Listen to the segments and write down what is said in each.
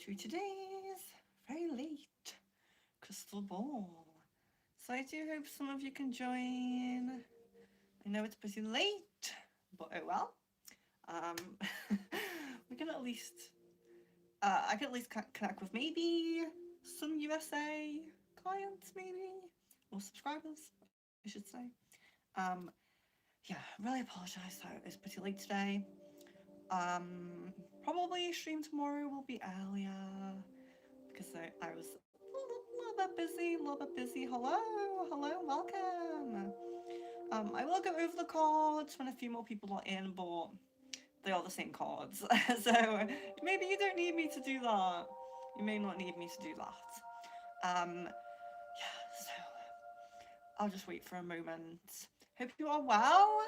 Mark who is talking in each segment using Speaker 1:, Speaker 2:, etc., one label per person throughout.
Speaker 1: to today's very late crystal ball. So I do hope some of you can join. I know it's pretty late, but oh well. Um, we can at least, I can at least connect with maybe some USA clients, maybe, or subscribers, I should say. Um, yeah, really apologise that it's pretty late today. Probably stream tomorrow will be earlier because I was a little bit busy, a little bit busy. Hello, hello, welcome. I will go over the cards when a few more people are in, but they are the same cards. So maybe you don't need me to do that. You may not need me to do that. Yeah, so I'll just wait for a moment. Hope you are well.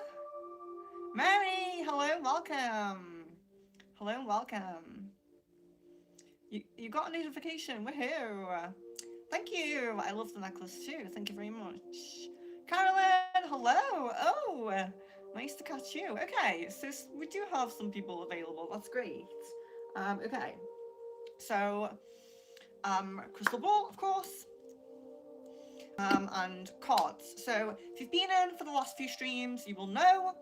Speaker 1: Mary, hello, welcome. Hello, welcome. You got a notification. Woohoo! Thank you. I love the necklace too. Thank you very much. Carolyn, hello. Oh, nice to catch you. Okay, so we do have some people available. That's great. Okay, so crystal ball, of course, and cards. So if you've been in for the last few streams, you will know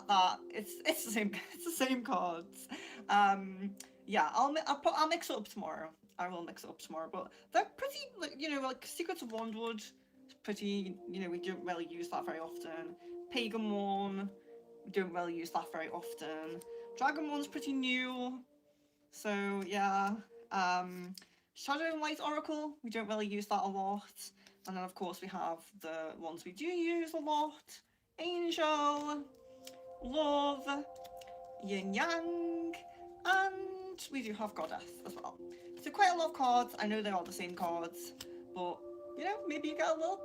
Speaker 1: that it's the same it's the same cards. Yeah, I'll mix it up tomorrow. I will mix it up tomorrow, but they're pretty like Secrets of Wandwood. It's pretty we don't really use that very often. Pagan one, we don't really use that very often. Dragon one's pretty new, so yeah. Shadow and Light Oracle, we don't really use that a lot. And then of course we have the ones we do use a lot. Angel, Love, Yin Yang, and we do have Goddess as well. So quite a lot of cards. I know they are the same cards, but maybe you get a little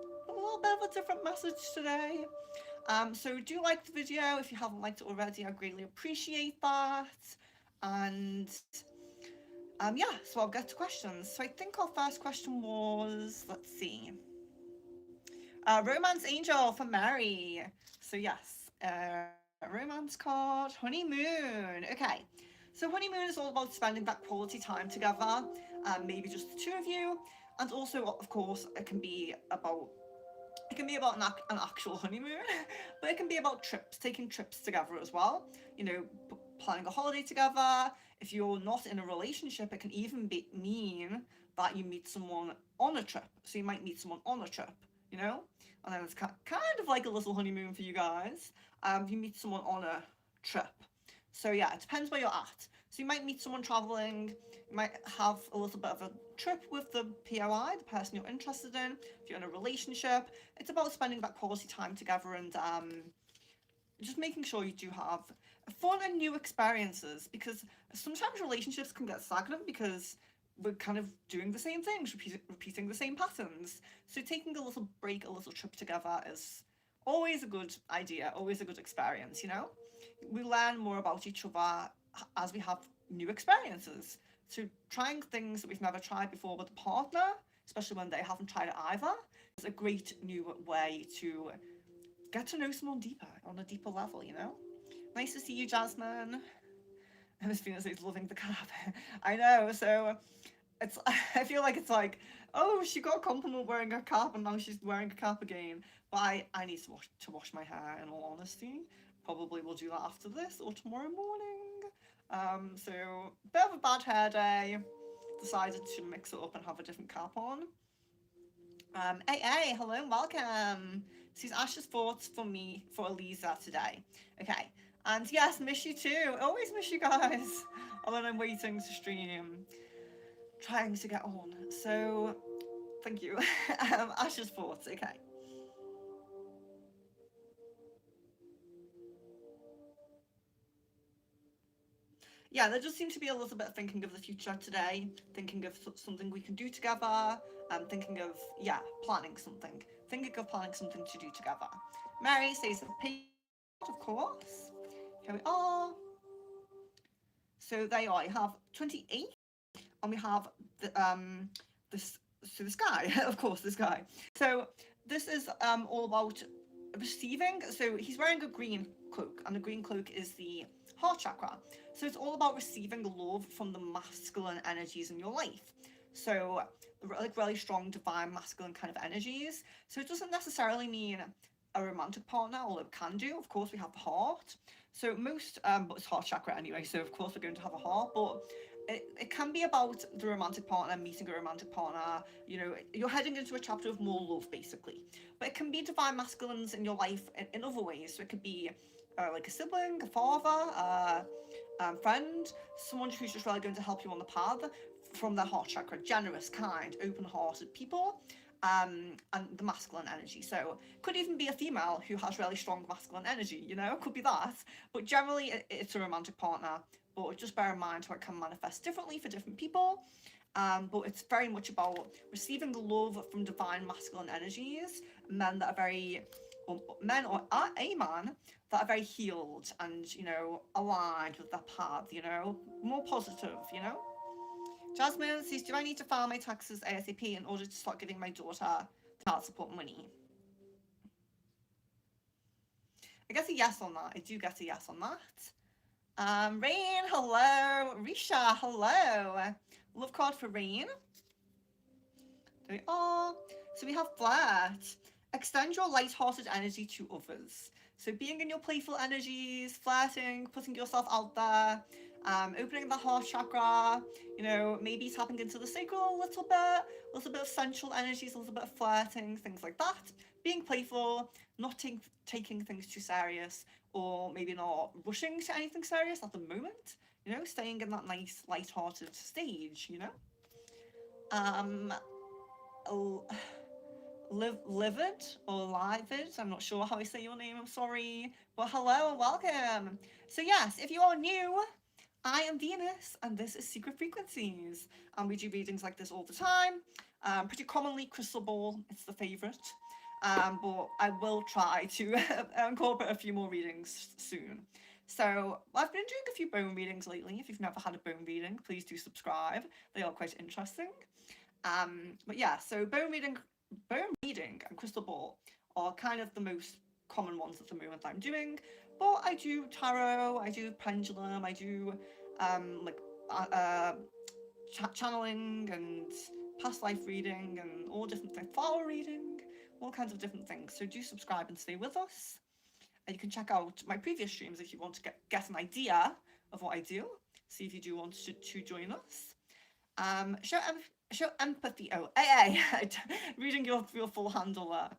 Speaker 1: bit of a different message today. So do like the video if you haven't liked it already. I greatly appreciate that. And yeah, so I'll get to questions. So I think our first question was, let's see, Romance Angel for Mary. So yes, romance card, honeymoon. Okay, so honeymoon is all about spending that quality time together, maybe just the two of you, and also, of course, it can be about an actual honeymoon, but it can be about trips, taking trips together as well. Planning a holiday together. If you're not in a relationship, it can even mean that you meet someone on a trip. So you might meet someone on a trip, and then it's kind of like a little honeymoon for you guys. You meet someone on a trip. So yeah, it depends where you're at. So you might meet someone traveling, you might have a little bit of a trip with the POI, the person you're interested in. If you're in a relationship, it's about spending that quality time together and just making sure you do have fun and new experiences, because sometimes relationships can get stagnant because we're kind of doing the same things, repeating the same patterns. So taking a little break, a little trip together is always a good idea, always a good experience, We learn more about each other as we have new experiences. So trying things that we've never tried before with a partner, especially when they haven't tried it either, is a great new way to get to know someone deeper, on a deeper level, Nice to see you, Jasmine. Miss Venus is loving the cap. I know, so it's I feel like it's like, oh, she got a compliment wearing a cap and now she's wearing a cap again. But I need to wash my hair, in all honesty. Probably will do that after this or tomorrow morning. So bit of a bad hair day. Decided to mix it up and have a different cap on. Hey, hello, welcome. This is Ash's thoughts for me, for Eliza today. Okay, and yes, miss you too. Always miss you guys. Although I'm waiting to stream, trying to get on. So, thank you. Ash's thoughts, okay. Yeah, there just seems to be a little bit of thinking of the future today, thinking of something we can do together, thinking of, yeah, planning something to do together. Mary says the page, of course. Here we are. So there you are. You have 28, and we have this guy, of course, this guy. So this is all about receiving. So he's wearing a green cloak, and the green cloak is the heart chakra. So it's all about receiving love from the masculine energies in your life. So like really strong divine masculine kind of energies. So it doesn't necessarily mean a romantic partner, although it can do. Of course, we have the heart. So most, but it's heart chakra anyway. So of course we're going to have a heart, but it can be about the romantic partner, meeting a romantic partner. You know, you're heading into a chapter of more love, basically. But it can be divine masculines in your life in other ways. So it could be like a sibling, a father, friend, someone who's just really going to help you on the path from their heart chakra. Generous, kind, open-hearted people. And the masculine energy. So could even be a female who has really strong masculine energy, you know, could be that. But generally it's a romantic partner. But just bear in mind how it can manifest differently for different people. But it's very much about receiving love from divine masculine energies, men that are very, or men or a man that are very healed and, you know, aligned with their path, you know, more positive, you know. Jasmine says, do I need to file my taxes ASAP in order to start giving my daughter child support money? I guess a yes on that. I do get a yes on that. Rain, hello. Risha, hello. Love card for Rain. There we are. So we have flirt. Extend your light-hearted energy to others. So being in your playful energies, flirting, putting yourself out there, opening the heart chakra, you know, maybe tapping into the sacral a little bit of sensual energies, a little bit of flirting, things like that. Being playful, not taking things too serious, or maybe not rushing to anything serious at the moment, you know, staying in that nice light-hearted stage, you know. Um, Livid or Livid, I'm not sure how I say your name, I'm sorry. But hello and welcome. So yes, if you are new, I am Venus and this is Secret Frequencies. And we do readings like this all the time. Pretty commonly Crystal Ball, it's the favourite. But I will try to incorporate a few more readings soon. So I've been doing a few bone readings lately. If you've never had a bone reading, please do subscribe. They are quite interesting. But yeah, so bone reading and crystal ball are kind of the most common ones at the moment I'm doing. But I do tarot, I do pendulum, I do like channeling and past life reading and all different things, flower reading, all kinds of different things. So do subscribe and stay with us. And you can check out my previous streams if you want to get an idea of what I do. See if you do want to join us. Show empathy. Oh, reading your full handle there.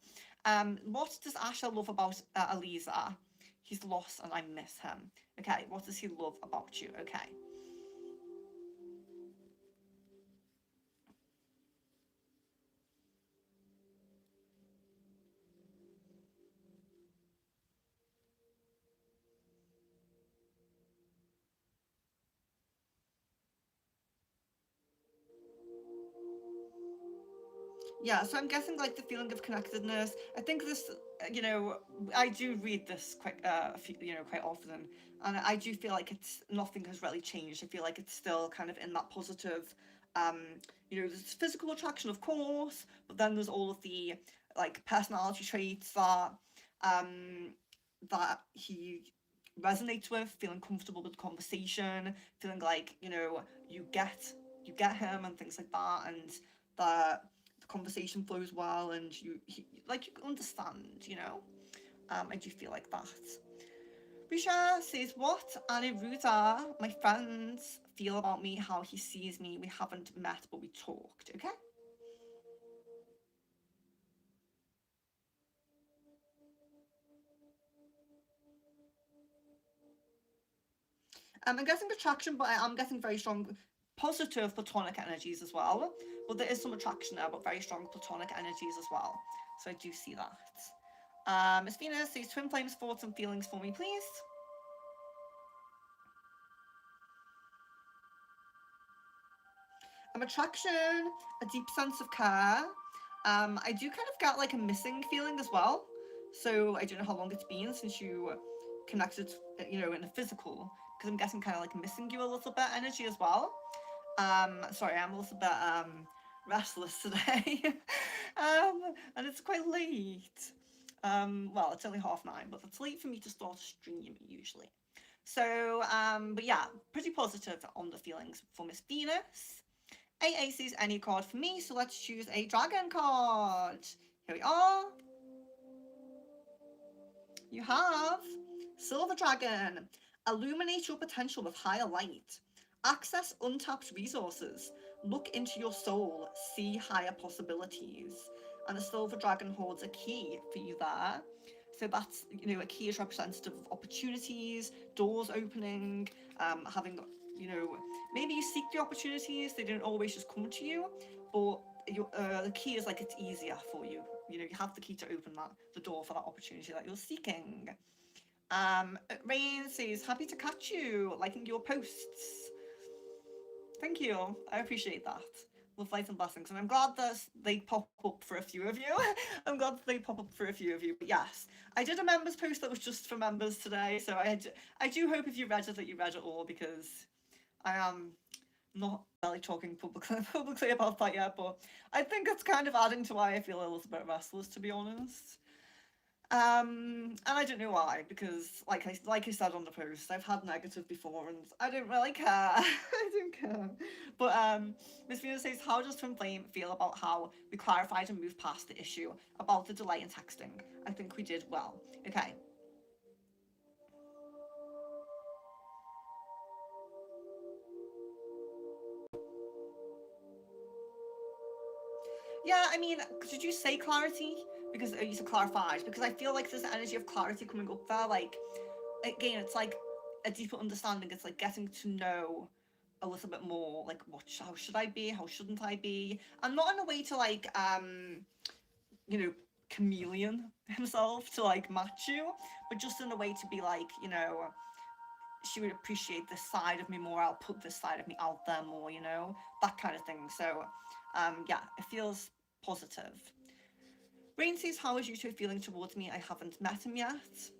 Speaker 1: What does Asher love about Eliza? He's lost and I miss him. Okay, what does he love about you? Okay. Yeah, so I'm guessing like the feeling of connectedness. I think this, you know, I do read this quite, quite often, and I do feel like it's nothing has really changed. I feel like it's still kind of in that positive, um, you know, there's physical attraction, of course, but then there's all of the like personality traits um, that he resonates with, feeling comfortable with the conversation, feeling like you know you get him and things like that, and that conversation flows well and like you understand, you know. I do feel like that. Risha says, what Aniruddha, my friends, feel about me, how he sees me. We haven't met, but we talked, okay? I'm getting attraction, but I'm getting very strong positive platonic energies as well. But there is some attraction there, but very strong platonic energies as well. So I do see that. Miss Venus says, twin flames, thoughts and feelings for me, please. Attraction, a deep sense of care. I do kind of get like a missing feeling as well. So I don't know how long it's been since you connected, you know, in a physical, because I'm getting kind of like missing you a little bit energy as well. Sorry, I'm a little bit restless today. And it's quite late. Well, it's only 9:30, but it's late for me to start a stream usually. So, but yeah, pretty positive on the feelings for Miss Venus. AA says any card for me, so let's choose a dragon card. Here we are. You have Silver Dragon. Illuminate your potential with higher light. Access untapped resources. Look into your soul. See higher possibilities. And the Silver Dragon holds a key for you there. So that's, a key is representative of opportunities, doors opening, having, maybe you seek the opportunities, they don't always just come to you, but the key is like it's easier for you. You have the key to open the door for that opportunity that you're seeking. Rain says, happy to catch you, liking your posts. Thank you. I appreciate that. Love, light, and blessings. And I'm glad that they pop up for a few of you. I'm glad that they pop up for a few of you. But yes, I did a members post that was just for members today. So I do hope if you read it that you read it all, because I am not really talking publicly about that yet. But I think it's kind of adding to why I feel a little bit restless, to be honest. And I don't know why, because like I said on the post, I've had negative before and I don't really care. I don't care. But Miss Venus says, how does Twin Flame feel about how we clarified and moved past the issue about the delay in texting? I think we did well. Okay. Yeah, I mean, did you say clarity? Because you said clarified. Because I feel like there's an energy of clarity coming up there. Like, again, it's like a deeper understanding. It's like getting to know a little bit more. Like, how should I be? How shouldn't I be? And not in a way to like, chameleon himself to like match you, but just in a way to be like, she would appreciate this side of me more. I'll put this side of me out there more. That kind of thing. So, yeah, it feels positive. Rain says, how is Yuto feeling towards me? I haven't met him yet.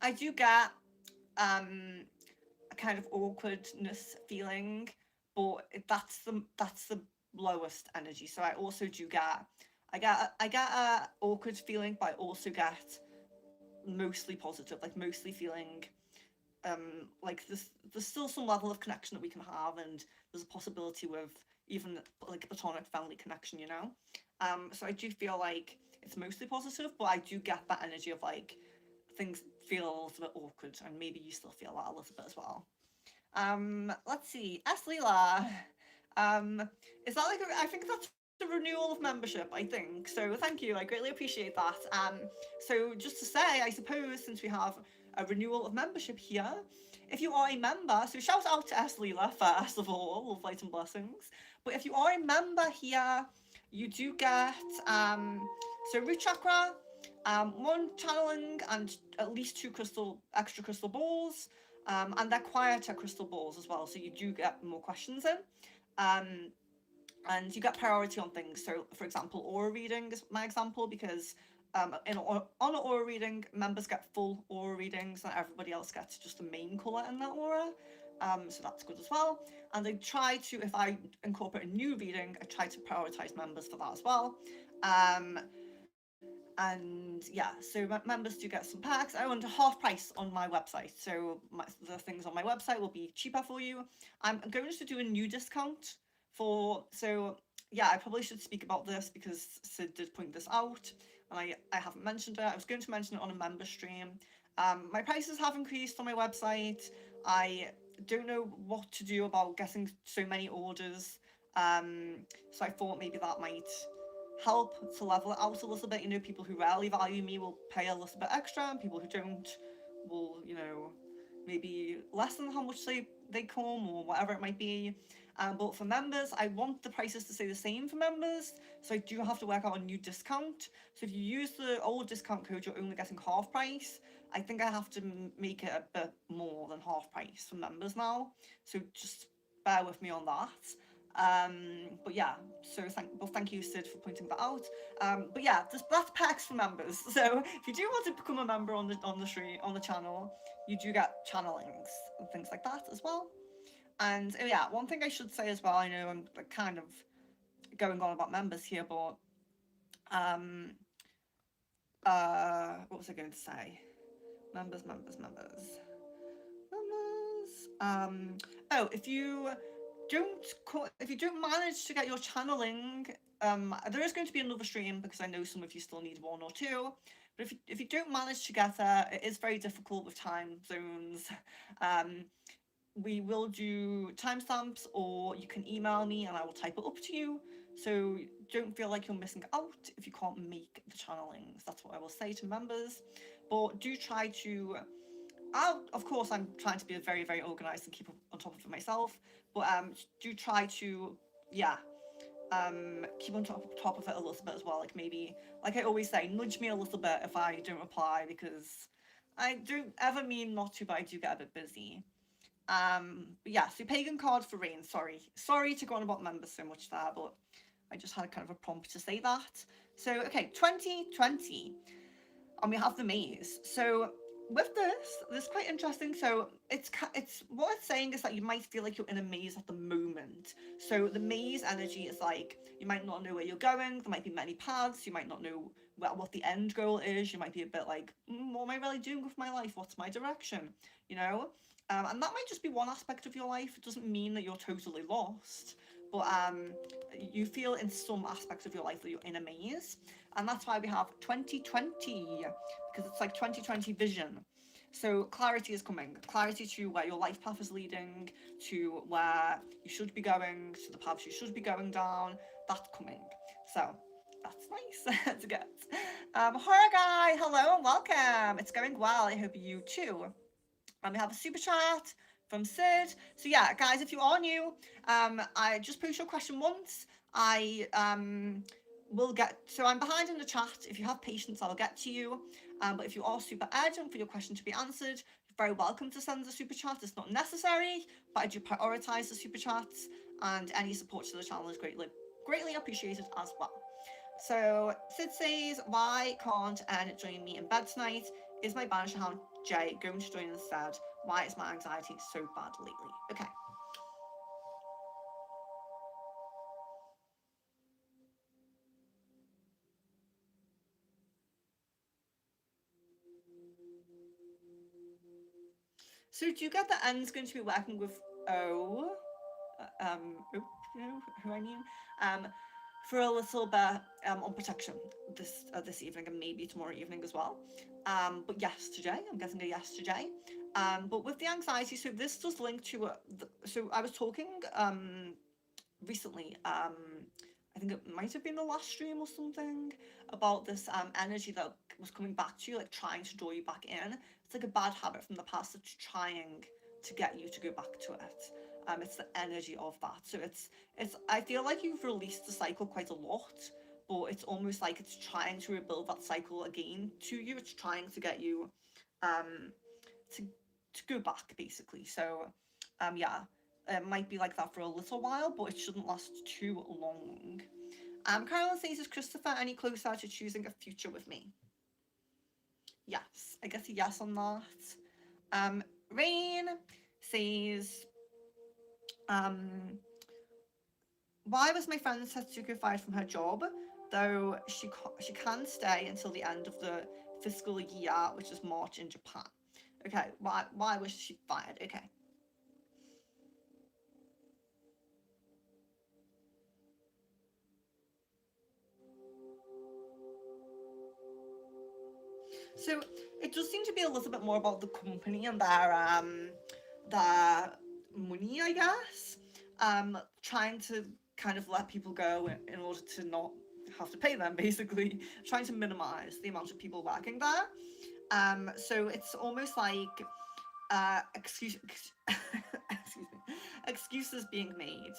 Speaker 1: I do get a kind of awkwardness feeling, but that's the lowest energy. So I also do get a awkward feeling, but I also get mostly positive, like mostly feeling like there's still some level of connection that we can have, and there's a possibility with even like a platonic family connection, so I do feel like it's mostly positive, but I do get that energy of like things feel a little bit awkward, and maybe you still feel that a little bit as well. Let's see, S Leela, is that like I think that's the renewal of membership, I think. So thank you, I greatly appreciate that. So just to say, I suppose since we have a renewal of membership here, if you are a member, so shout out to S Leela first of all, love, light, and blessings. But if you are a member here, you do get so root chakra, one channeling, and at least two extra crystal balls. And they're quieter crystal balls as well, so you do get more questions in. And you get priority on things. So, for example, aura reading is my example, because on an aura reading, members get full aura readings, and everybody else gets just the main colour in that aura. So that's good as well. And I try to, if I incorporate a new reading, I try to prioritise members for that as well. And yeah, so members do get some perks. I run half price on my website, so the things on my website will be cheaper for you. I'm going to do a new discount so yeah, I probably should speak about this because Sid did point this out, and I haven't mentioned it. I was going to mention it on a member stream. My prices have increased on my website. I don't know what to do about getting so many orders, so I thought maybe that might help to level it out a little bit. People who rarely value me will pay a little bit extra, and people who don't will, maybe less than how much they come, or whatever it might be. But for members, I want the prices to stay the same for members, so I do have to work out a new discount. So if you use the old discount code, you're only getting half price. I think I have to make it a bit more than half price for members now, so just bear with me on that. But yeah, so thank you, Sid, for pointing that out. But yeah, that's perks for members. So if you do want to become a member on the channel, you do get channelings and things like that as well. And oh yeah, one thing I should say as well, I know I'm kind of going on about members here, but um, what was I going to say? Members. Oh, if you don't manage to get your channeling, there is going to be another stream because I know some of you still need one or two. But if you don't manage to get there, it is very difficult with time zones. Um, we will do timestamps, or you can email me and I will type it up to you. So don't feel like you're missing out if you can't make the channelings. That's what I will say to members. But do try to. Of course, I'm trying to be very, very organised and keep on top of it myself. But do try to, yeah, keep on top of it a little bit as well. Like maybe, like I always say, nudge me a little bit if I don't reply, because I don't ever mean not to, but I do get a bit busy. But yeah, so pagan card for rain. Sorry to go on about members so much there, but I just had kind of a prompt to say that. So okay, 2020, and we have the maze. So with this is quite interesting. So it's what it's saying is that you might feel like you're in a maze at the moment. So the maze energy is like you might not know where you're going. There might be many paths. You might not know what the end goal is. You might be a bit like, what am I really doing with my life? What's my direction? You know. And that might just be one aspect of your life. It doesn't mean that you're totally lost, but you feel in some aspects of your life that you're in a maze, and that's why we have 2020, because it's like 2020 vision. So clarity is coming, clarity to where your life path is leading, to where you should be going, to the paths you should be going down. That's coming. So that's nice to get. Horror guy, hello and welcome. It's going well. I hope you too. And we have a super chat from Sid. So yeah, guys, if you are new, I just post your question once. I will get. So I'm behind in the chat. If you have patience, I'll get to you. But if you are super urgent for your question to be answered, you're very welcome to send a super chat. It's not necessary, but I do prioritize the super chats, and any support to the channel is greatly appreciated as well. So Sid says, why can't Anne join me in bed tonight? Is my banisher hound Jay going to join instead? Why is my anxiety so bad lately? Okay. So do you get that Anne's going to be working with O? You know who I mean? For a little bit on protection this evening, and maybe tomorrow evening as well. But yes to Jay. I'm getting a yes to Jay. But with the anxiety, so this does link to so I was talking recently, I think it might have been the last stream or something, about this energy that was coming back to you, like trying to draw you back in. It's like a bad habit from the past that's trying to get you to go back to it. It's the energy of that. So it's I feel like you've released the cycle quite a lot, but it's almost like it's trying to rebuild that cycle again to you. It's trying to get you to go back, basically. So yeah, it might be like that for a little while, but it shouldn't last too long. Carolyn says, is Christopher any closer to choosing a future with me? Yes, I guess a yes on that. Rain says, why was my friend Setsuko fired from her job, though she can stay until the end of the fiscal year, which is March in Japan? Okay, why was she fired? Okay. So it does seem to be a little bit more about the company and their money, I guess. Trying to kind of let people go in order to not have to pay them, basically. Trying to minimize the amount of people working there. So it's almost like excuse me, excuses being made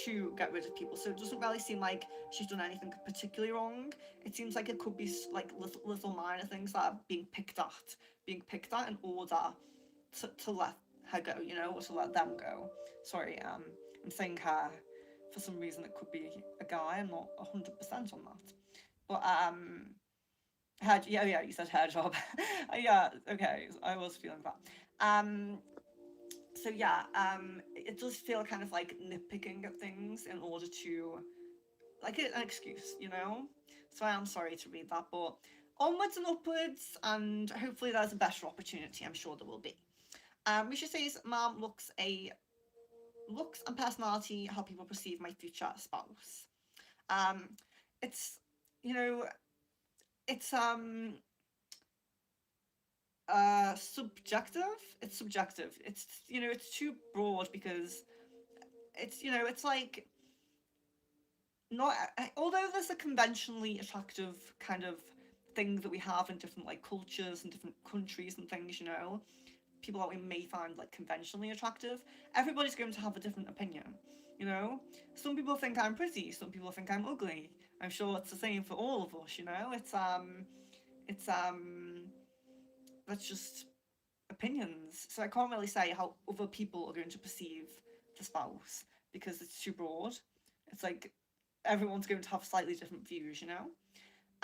Speaker 1: to get rid of people. So it doesn't really seem like she's done anything particularly wrong. It seems like it could be like little minor things that are being picked at in order to let her go, you know, or to let them go. Sorry, I'm saying her. For some reason, it could be a guy. I'm not 100% on that. But yeah, you said hair job. Yeah, okay, I was feeling that. So yeah, it does feel kind of like nitpicking at things in order to like an excuse, you know? So I am sorry to read that, but onwards and upwards, and hopefully there's a better opportunity. I'm sure there will be. Risha says, "Mom, looks and personality how people perceive my future spouse." Um, it's you know, it's subjective. It's subjective. It's it's too broad because it's like not although there's a conventionally attractive kind of thing that we have in different like cultures and different countries and things, people that we may find like conventionally attractive, everybody's going to have a different opinion, you know. Some people think I'm pretty, some people think I'm ugly. I'm sure it's the same for all of us, it's that's just opinions. So I can't really say how other people are going to perceive the spouse because it's too broad. It's like everyone's going to have slightly different views, you know?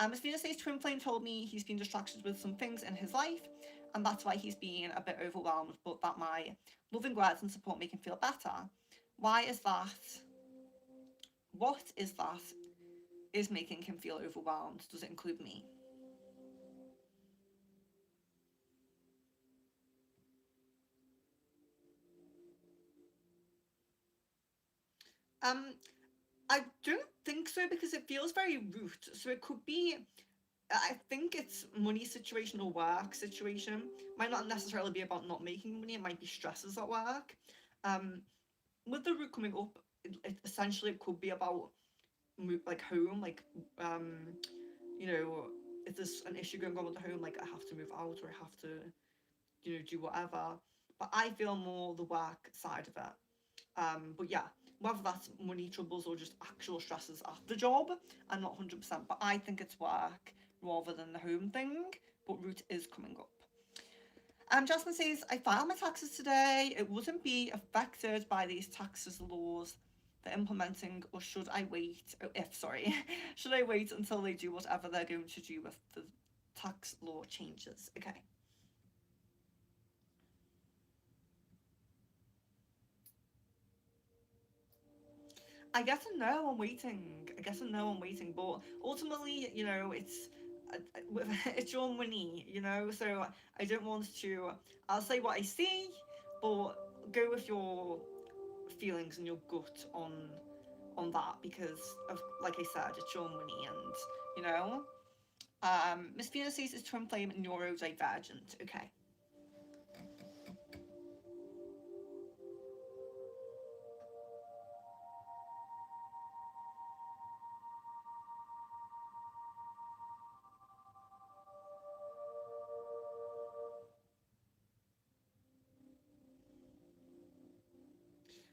Speaker 1: As Venus says, Twin Flame told me he's been distracted with some things in his life, and that's why he's been a bit overwhelmed, but that my loving words and support make him feel better. Why is that? What is that is making him feel overwhelmed? Does it include me? Um, I don't think so because it feels very root. So it could be, I think it's money situation or work situation. Might not necessarily be about not making money. It might be stresses at work. Um, with the root coming up, essentially it could be about like home, like um, you know, if there's an issue going on with the home, like I have to move out or I have to, do whatever. But I feel more the work side of it. But yeah, whether that's money troubles or just actual stresses at the job, I'm not 100%. But I think it's work rather than the home thing. But root is coming up. Jasmine says, I filed my taxes today. It wouldn't be affected by these taxes laws they're implementing, or should I wait? Oh, sorry, should I wait until they do whatever they're going to do with the tax law changes? Okay. I guess a no, I'm waiting. I guess a no, I'm waiting. But ultimately, it's your money, So I don't want to. I'll say what I see, but go with your feelings and your gut on that because of, like I said, it's your money, and you know. Miss Venus says is twin flame neurodivergent. Okay.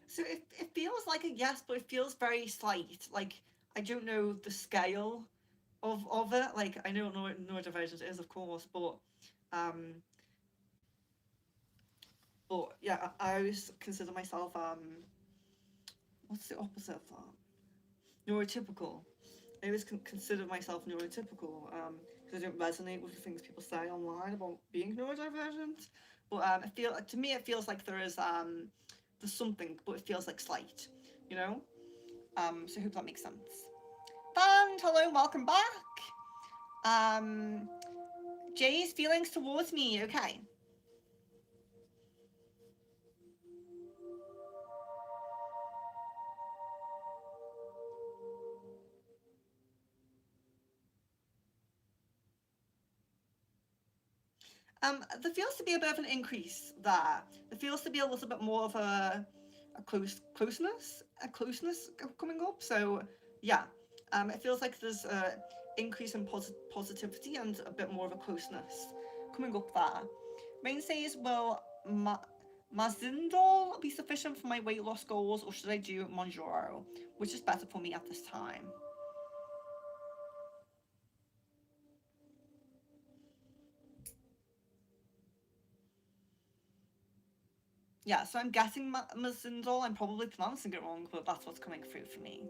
Speaker 1: So it feels like a yes, but it feels very slight. Like I don't know the scale of it. Like I know neurodivergent is, of course, um, but yeah, I always consider myself what's the opposite of that? Neurotypical. I always consider myself neurotypical because I don't resonate with the things people say online about being neurodivergent. But to me it feels like there's something, but it feels like slight, you know. So I hope that makes sense. And hello, welcome back. Um, Jay's feelings towards me. Okay. There feels to be a bit of an increase there. There feels to be a little bit more of a closeness coming up. So yeah, it feels like there's a increase in positivity and a bit more of a closeness coming up there. Rain says, "Will Mazindol be sufficient for my weight loss goals, or should I do Monjaro, which is better for me at this time?" Yeah, so I'm guessing Mazindol. I'm probably pronouncing it wrong, but that's what's coming through for me.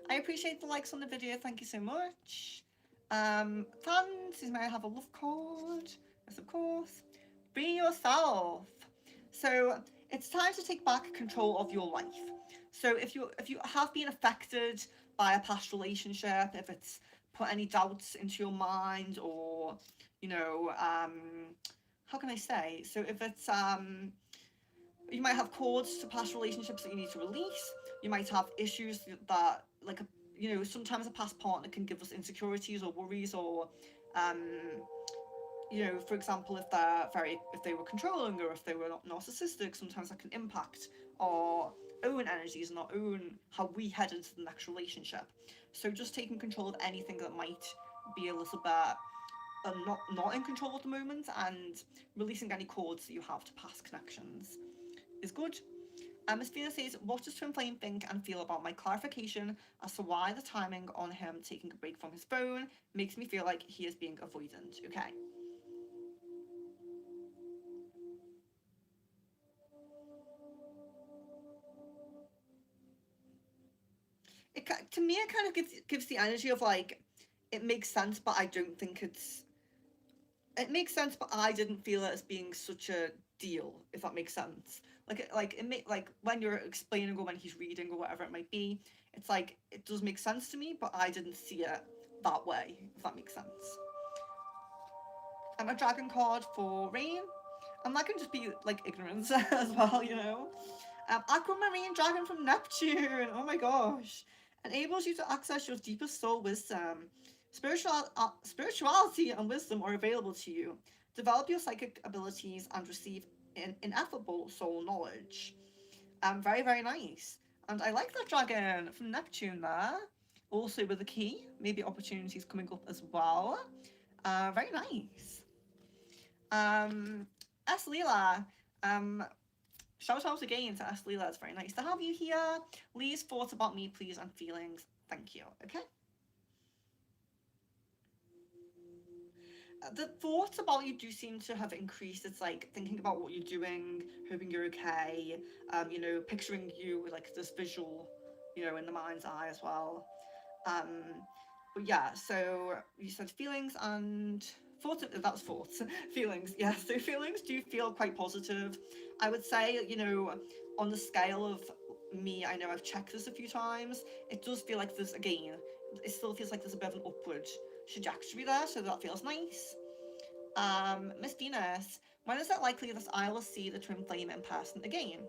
Speaker 1: I appreciate the likes on the video. Thank you so much. Fans, may I have a love card? Yes, of course. Be yourself. So it's time to take back control of your life. So if you have been affected by a past relationship, if it's put any doubts into your mind, or, you know, how can I say? So if it's, you might have cords to past relationships that you need to release. You might have issues that, like, you know, sometimes a past partner can give us insecurities or worries, or, um, you know, for example, if they were controlling, or if they were not narcissistic, sometimes that can impact our own energies and our own how we head into the next relationship. So just taking control of anything that might be a little bit not in control at the moment, and releasing any cords that you have to past connections is good. Miss Venus says, what does Twin Flame think and feel about my clarification as to why the timing on him taking a break from his phone makes me feel like he is being avoidant? Okay. To me, it kind of gives the energy of like, it makes sense, but I don't think it makes sense, but I didn't feel it as being such a deal, if that makes sense. Like when you're explaining, or when he's reading, or whatever it might be, it's like it does make sense to me, but I didn't see it that way, if that makes sense. I'm a dragon card for rain, and that can just be like ignorance as well, you know. Aquamarine dragon from Neptune. Oh my gosh, enables you to access your deepest soul wisdom. Spirituality and wisdom are available to you. Develop your psychic abilities and receive ineffable soul knowledge. Very, very nice. And I like that dragon from Neptune there. Also with a key, maybe opportunities coming up as well. Very nice. S. Leela, um, shout out again to S. Leela. It's very nice to have you here. Lee's thoughts about me, please, and feelings. Thank you. Okay. The thoughts about you do seem to have increased. It's like thinking about what you're doing, hoping you're okay, you know, picturing you with like this visual, you know, in the mind's eye as well. Um, but yeah, so you said feelings and thoughts. That's thoughts. Feelings. Yeah, so feelings do feel quite positive. I would say, you know, on the scale of me, I know I've checked this a few times. It does feel like there's, again, it still feels like there's a bit of an upward trajectory there, so that feels nice. Miss Venus, when is it likely that I will see the twin flame in person again?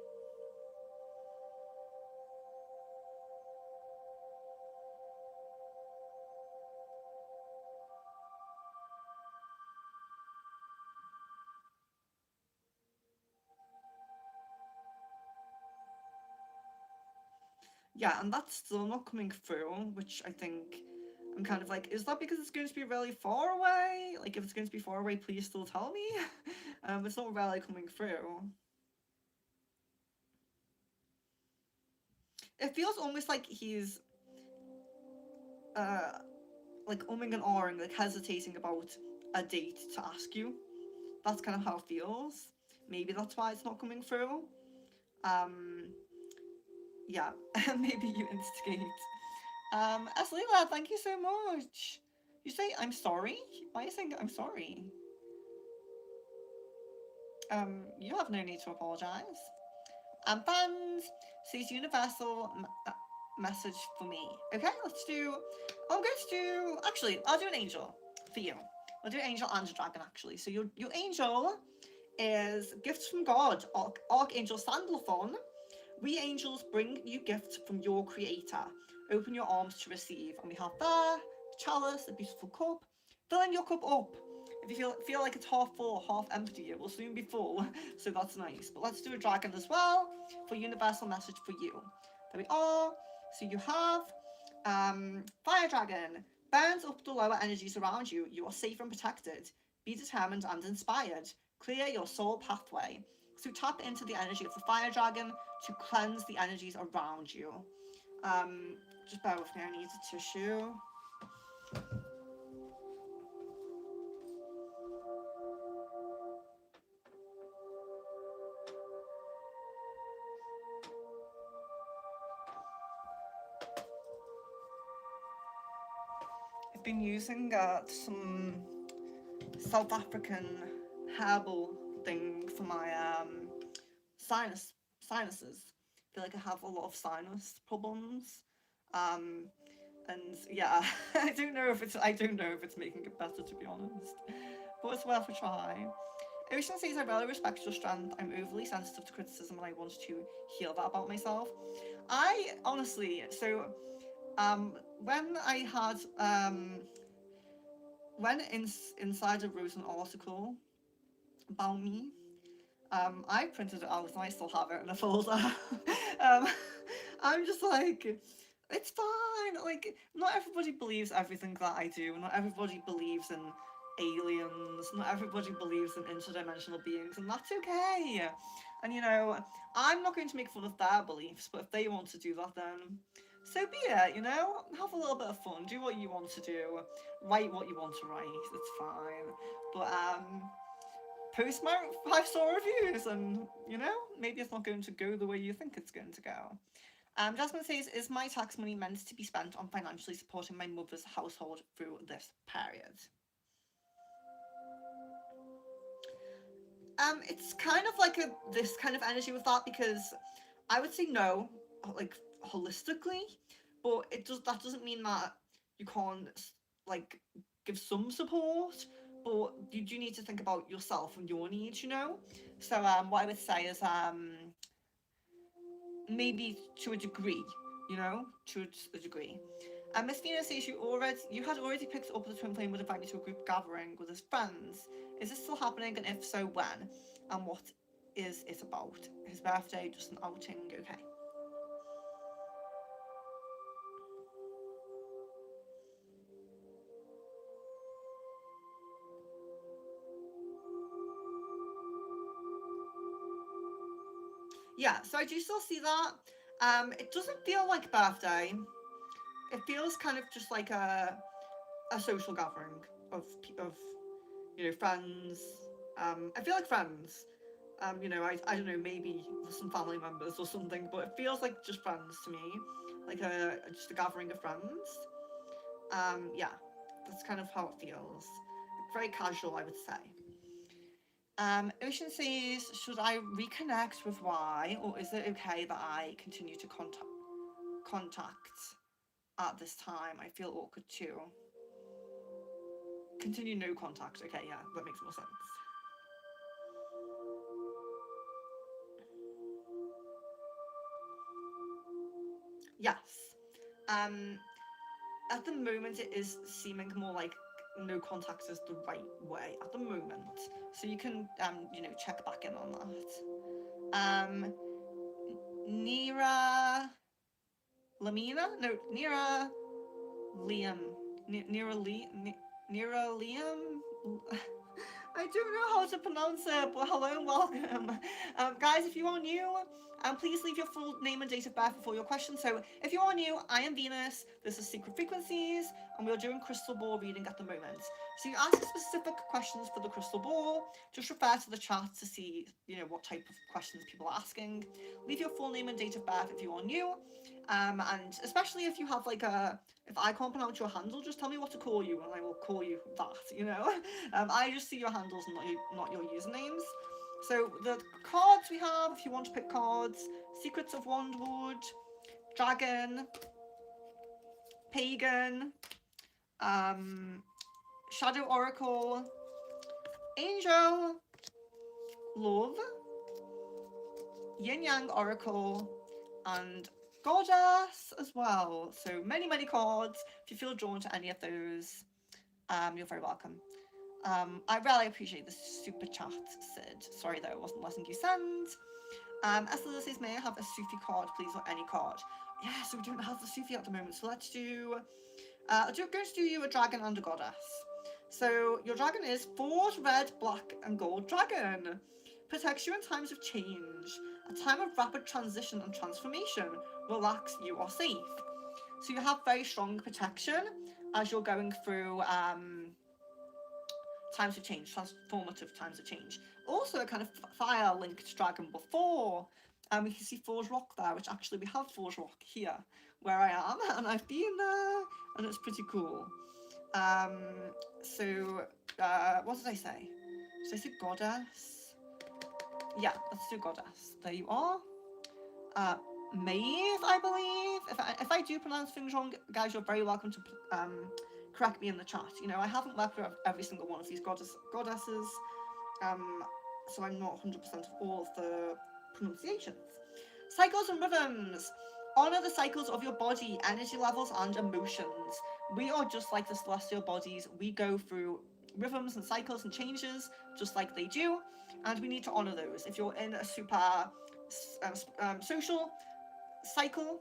Speaker 1: Yeah, and that's still not coming through, which I think I'm kind of like, is that because it's going to be really far away? Like, if it's going to be far away, please still tell me. It's not really coming through. It feels almost like he's, uh, like umming and ahhing, like hesitating about a date to ask you. That's kind of how it feels. Maybe that's why it's not coming through. Um, yeah, maybe you instigate. Aslila, thank you so much. You say I'm sorry? Why are you saying I'm sorry? You have no need to apologise. Fans says universal message for me. Okay, let's do. I'm going to do. Actually, I'll do an angel for you. I'll do an angel and a dragon actually. So your angel is gifts from God, Archangel Sandalphon. We angels bring you gifts from your creator. Open your arms to receive. And we have there, chalice, a beautiful cup. Filling your cup up. If you feel like it's half full or half empty, it will soon be full. So that's nice. But let's do a dragon as well for universal message for you. There we are. So you have fire dragon. Burns up the lower energies around you. You are safe and protected. Be determined and inspired. Clear your soul pathway. So tap into the energy of the fire dragon to cleanse the energies around you. Just bear with me, I need a tissue. I've been using some South African herbal thing for my sinuses. I feel like I have a lot of sinus problems. Um, And yeah, I don't know if it's making it better, to be honest, but it's worth a try. Ocean says, I really respect your strength. I'm overly sensitive to criticism and I want to heal that about myself. I honestly, so when I had when inside I wrote an article about me, I printed it out and I still have it in a folder. um, I'm just like, it's fine. Like, not everybody believes everything that I do. Not everybody believes in aliens. Not everybody believes in interdimensional beings, and that's okay. And you know, I'm not going to make fun of their beliefs, but if they want to do that, then so be it. You know, have a little bit of fun. Do what you want to do. Write what you want to write. It's fine. But post my 5-star reviews, and you know, maybe it's not going to go the way you think it's going to go. Jasmine says, is my tax money meant to be spent on financially supporting my mother's household through this period? It's kind of like this kind of energy with that, because I would say no, like holistically, but that doesn't mean that you can't like give some support, but you do need to think about yourself and your needs, you know. So what I would say is maybe to a degree, you know, to a degree. And Miss Venus says you had already picked up the twin flame would invite you to a group gathering with his friends. Is this still happening, and if so, when? And what is it about? His birthday, just an outing, okay. Yeah, so I do still see that. It doesn't feel like birthday. It feels kind of just like a social gathering of you know, friends. I feel like friends. You know, I don't know, maybe some family members or something, but it feels like just friends to me, like just a gathering of friends. Yeah, that's kind of how it feels. Very casual, I would say. Ocean says, should I reconnect with Y, or is it okay that I continue to contact at this time? I feel awkward too. Continue no contact. Okay, yeah, that makes more sense. Yes. Um, at the moment, it is seeming more like no contact is the right way at the moment. So you can, you know, check back in on that. Nira Lamina? No, Nira Liam. Nira Liam? I don't know how to pronounce it, but hello and welcome. Guys, if you are new, please leave your full name and date of birth before your question. So, if you are new, I am Venus, this is Secret Frequencies, and we're doing crystal ball reading at the moment. So, you ask specific questions for the crystal ball, just refer to the chat to see, you know, what type of questions people are asking. Leave your full name and date of birth if you are new, and especially if you have like if I can't pronounce your handle, just tell me what to call you and I will call you that, you know? I just see your handles and not your usernames. So the cards we have, if you want to pick cards, Secrets of Wandwood, Dragon, Pagan, Shadow Oracle, Angel, Love, Yin Yang Oracle, and Goddess as well. So many cards. If you feel drawn to any of those, you're very welcome. I really appreciate the super chat, Sid. Sorry that it wasn't letting you send. Esther says, may I have a Sufi card, please, or any card? Yeah, so we don't have the Sufi at the moment, so let's do... I'm going to do you a dragon and a goddess. So your dragon is Forge Red, Black, and Gold Dragon. Protects you in times of change. A time of rapid transition and transformation. Relax, you are safe. So you have very strong protection as you're going through times of change, transformative times of change. Also a kind of fire-linked dragon before. We can see Forge Rock there, which actually we have Forge Rock here, where I am, and I've been there, and it's pretty cool. So, what did I say? Did I say goddess? Yeah, let's do goddess. There you are. Maeve, I believe. If I do pronounce things wrong, guys, you're very welcome to correct me in the chat. You know, I haven't worked with every single one of these goddesses, so I'm not 100% of all of the pronunciations. Cycles and rhythms. Honor the cycles of your body, energy levels, and emotions. We are just like the celestial bodies. We go through rhythms and cycles and changes just like they do, and we need to honor those. If you're in a super social cycle,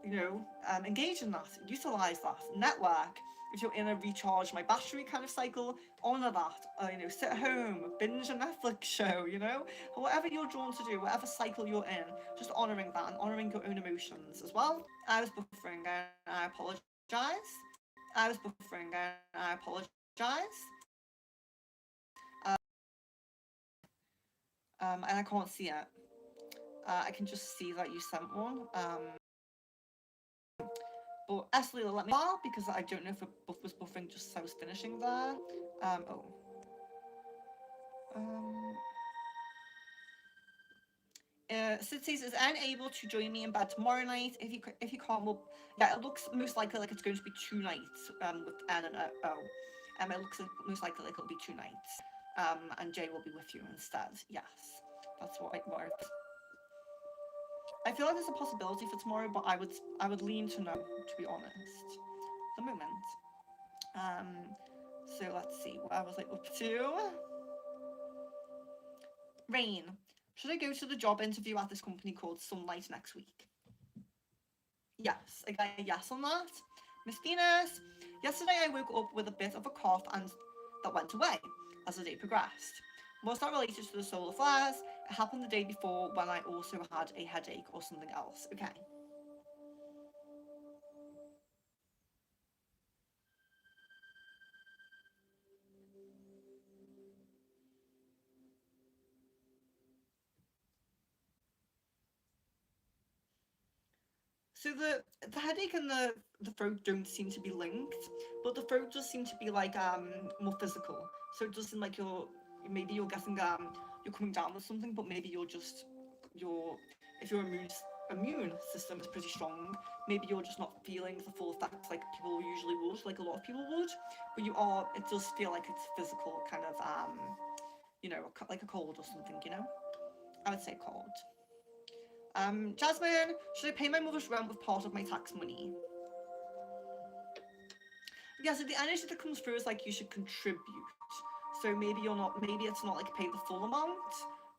Speaker 1: you know, engage in that, utilize that, network. If you're in a recharge my battery kind of cycle, honor that. You know, sit at home, binge a Netflix show, you know, whatever you're drawn to do, whatever cycle you're in, just honoring that and honoring your own emotions as well. I was buffering and I apologize. I was buffering and I apologize. And I can't see it. I can just see that you sent one. But Esley let me know because I don't know if a buff was buffering just as I was finishing there. Sid says, is Anne able to join me in bed tomorrow night? If you can't, well, yeah, it looks most likely like it's going to be 2 nights with Anne and O. It looks most likely like it'll be 2 nights. And Jay will be with you instead. Yes, that's what I feel like there's a possibility for tomorrow, but I would lean to no, to be honest. The moment. So let's see, what was I up to? Rain. Should I go to the job interview at this company called Sunlight next week? Yes, I got a yes on that. Miss Venus. Yesterday I woke up with a bit of a cough and that went away as the day progressed. Was that related to the solar flares? It happened the day before when I also had a headache or something else. Okay. So the headache and the throat don't seem to be linked, but the throat does seem to be like more physical. So it does seem like maybe you're getting you're coming down with something, but maybe you're just if your immune system is pretty strong, maybe you're just not feeling the full effects like people usually would, like a lot of people would. But you are. It does feel like it's physical, kind of you know, like a cold or something. You know, I would say cold. Jasmine, should I pay my mother's rent with part of my tax money? Yeah, so the energy that comes through is like you should contribute. So maybe it's not like pay the full amount,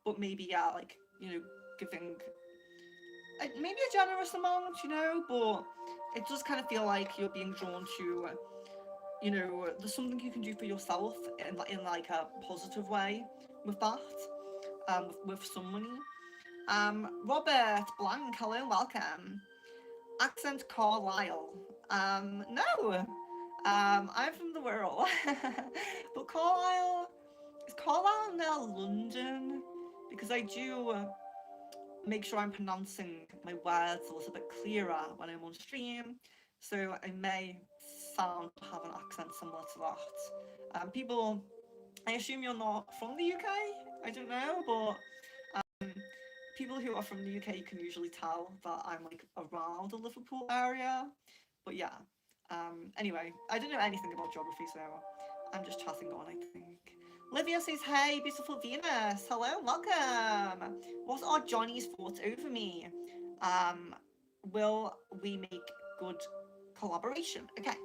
Speaker 1: but maybe, yeah, like, you know, giving maybe a generous amount, you know, but it does kind of feel like you're being drawn to, you know, there's something you can do for yourself in like a positive way with that, with some money. Robert Blank, hello, welcome. Accent Carlisle. No. I'm from the Wirral. But Carlisle, is Carlisle now London? Because I do make sure I'm pronouncing my words a little bit clearer when I'm on stream. So I may sound have an accent similar to that. People, I assume you're not from the UK? I don't know, but people who are from the UK can usually tell that I'm like around the Liverpool area. But yeah. Anyway, I don't know anything about geography, so I'm just chatting on, I think. Livia says, hey, beautiful Venus. Hello, welcome. What are Johnny's thoughts over me? Will we make good collaboration? Okay.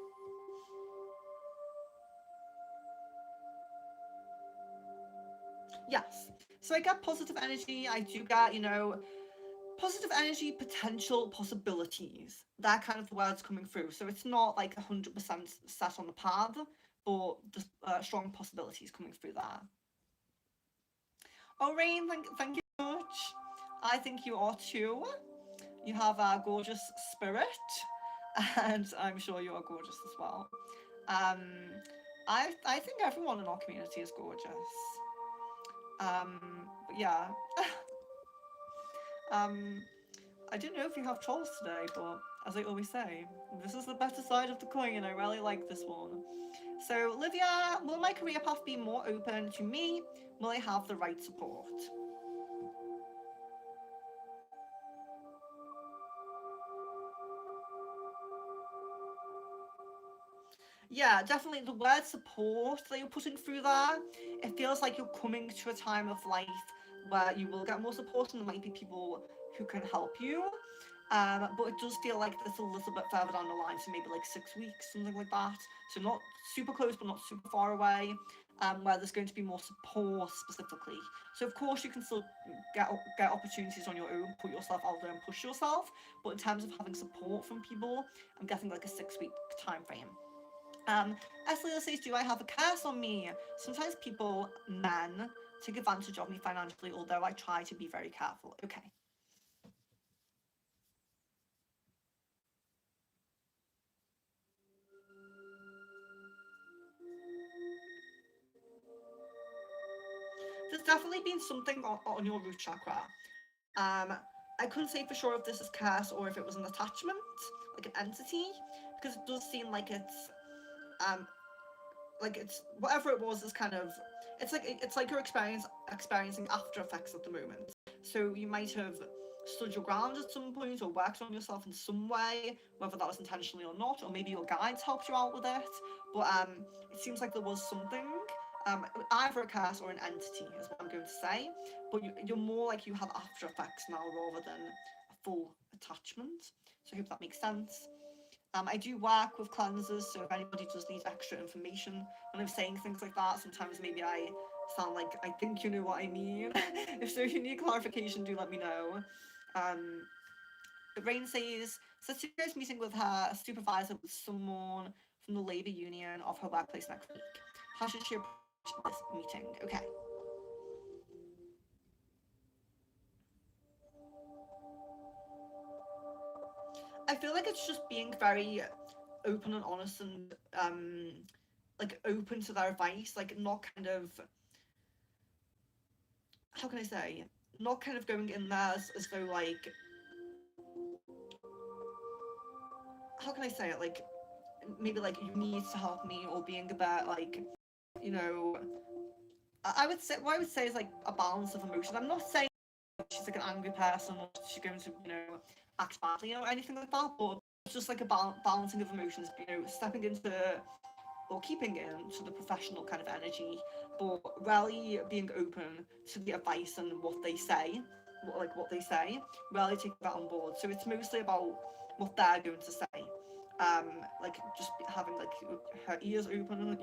Speaker 1: Yes. So I get positive energy. I do get, you know, positive energy, potential, possibilities. That kind of words coming through. So it's not like 100% set on the path, but the strong possibilities coming through there. Oh, Rain, thank you so much. I think you are too. You have a gorgeous spirit, and I'm sure you are gorgeous as well. I think everyone in our community is gorgeous. But yeah. I don't know if you have trolls today, but as I always say, this is the better side of the coin, and I really like this one. So, Livia, will my career path be more open to me? Will I have the right support? Yeah, definitely the word support that you're putting through there, it feels like you're coming to a time of life where you will get more support and there might be people who can help you. But it does feel like it's a little bit further down the line, so maybe like 6 weeks, something like that. So not super close, but not super far away. Where there's going to be more support specifically. So of course you can still get opportunities on your own, put yourself out there and push yourself. But in terms of having support from people, I'm guessing like a 6 week time frame. As Leo says, do I have a curse on me? Sometimes people, men, take advantage of me financially, although I try to be very careful. Okay. There's definitely been something on your root chakra. Um, I couldn't say for sure if this is curse or if it was an attachment, like an entity, because it does seem um, like it's whatever it was is kind of it's like you're experiencing after effects at the moment. So you might have stood your ground at some point or worked on yourself in some way, whether that was intentionally or not, or maybe your guides helped you out with it. But it seems like there was something, either a curse or an entity, is what I'm going to say. But you're more like you have after effects now rather than a full attachment. So I hope that makes sense. I do work with cleansers, so if anybody does need extra information when I'm saying things like that, sometimes maybe I sound like I think you know what I mean. If so, if you need clarification, do let me know. Um, Rain says, Satsuko's meeting with her supervisor with someone from the labour union of her workplace next week. How should she approach this meeting? Okay. I feel like it's just being very open and honest and like open to their advice, like not kind of, how can I say, not kind of going in there as though like, how can I say it, like maybe like you need to help me, or being a bit like, you know, I would say what I would say is like a balance of emotion. I'm not saying she's like an angry person or she's going to, act badly or anything like that, but it's just like a balancing of emotions, stepping into or keeping in to the professional kind of energy, but really being open to the advice and what they say, what they say, really taking that on board. So it's mostly about what they're going to say. Like just having like her ears open,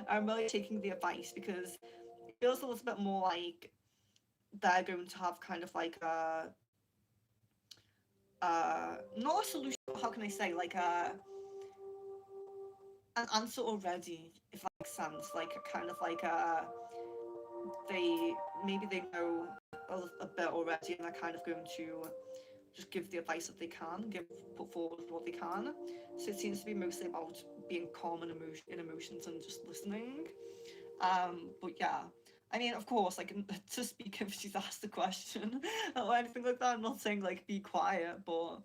Speaker 1: I'm really taking the advice because it feels a little bit more like they're going to have kind of like not a solution, but how can I say, like an answer already, if that makes sense. Like kind of like they maybe they know a bit already, and they're kind of going to just give the advice that they can, put forward what they can. So it seems to be mostly about being calm in emotions and just listening. But yeah, I mean, of course, like to speak if she's asked a question or anything like that. I'm not saying like be quiet, but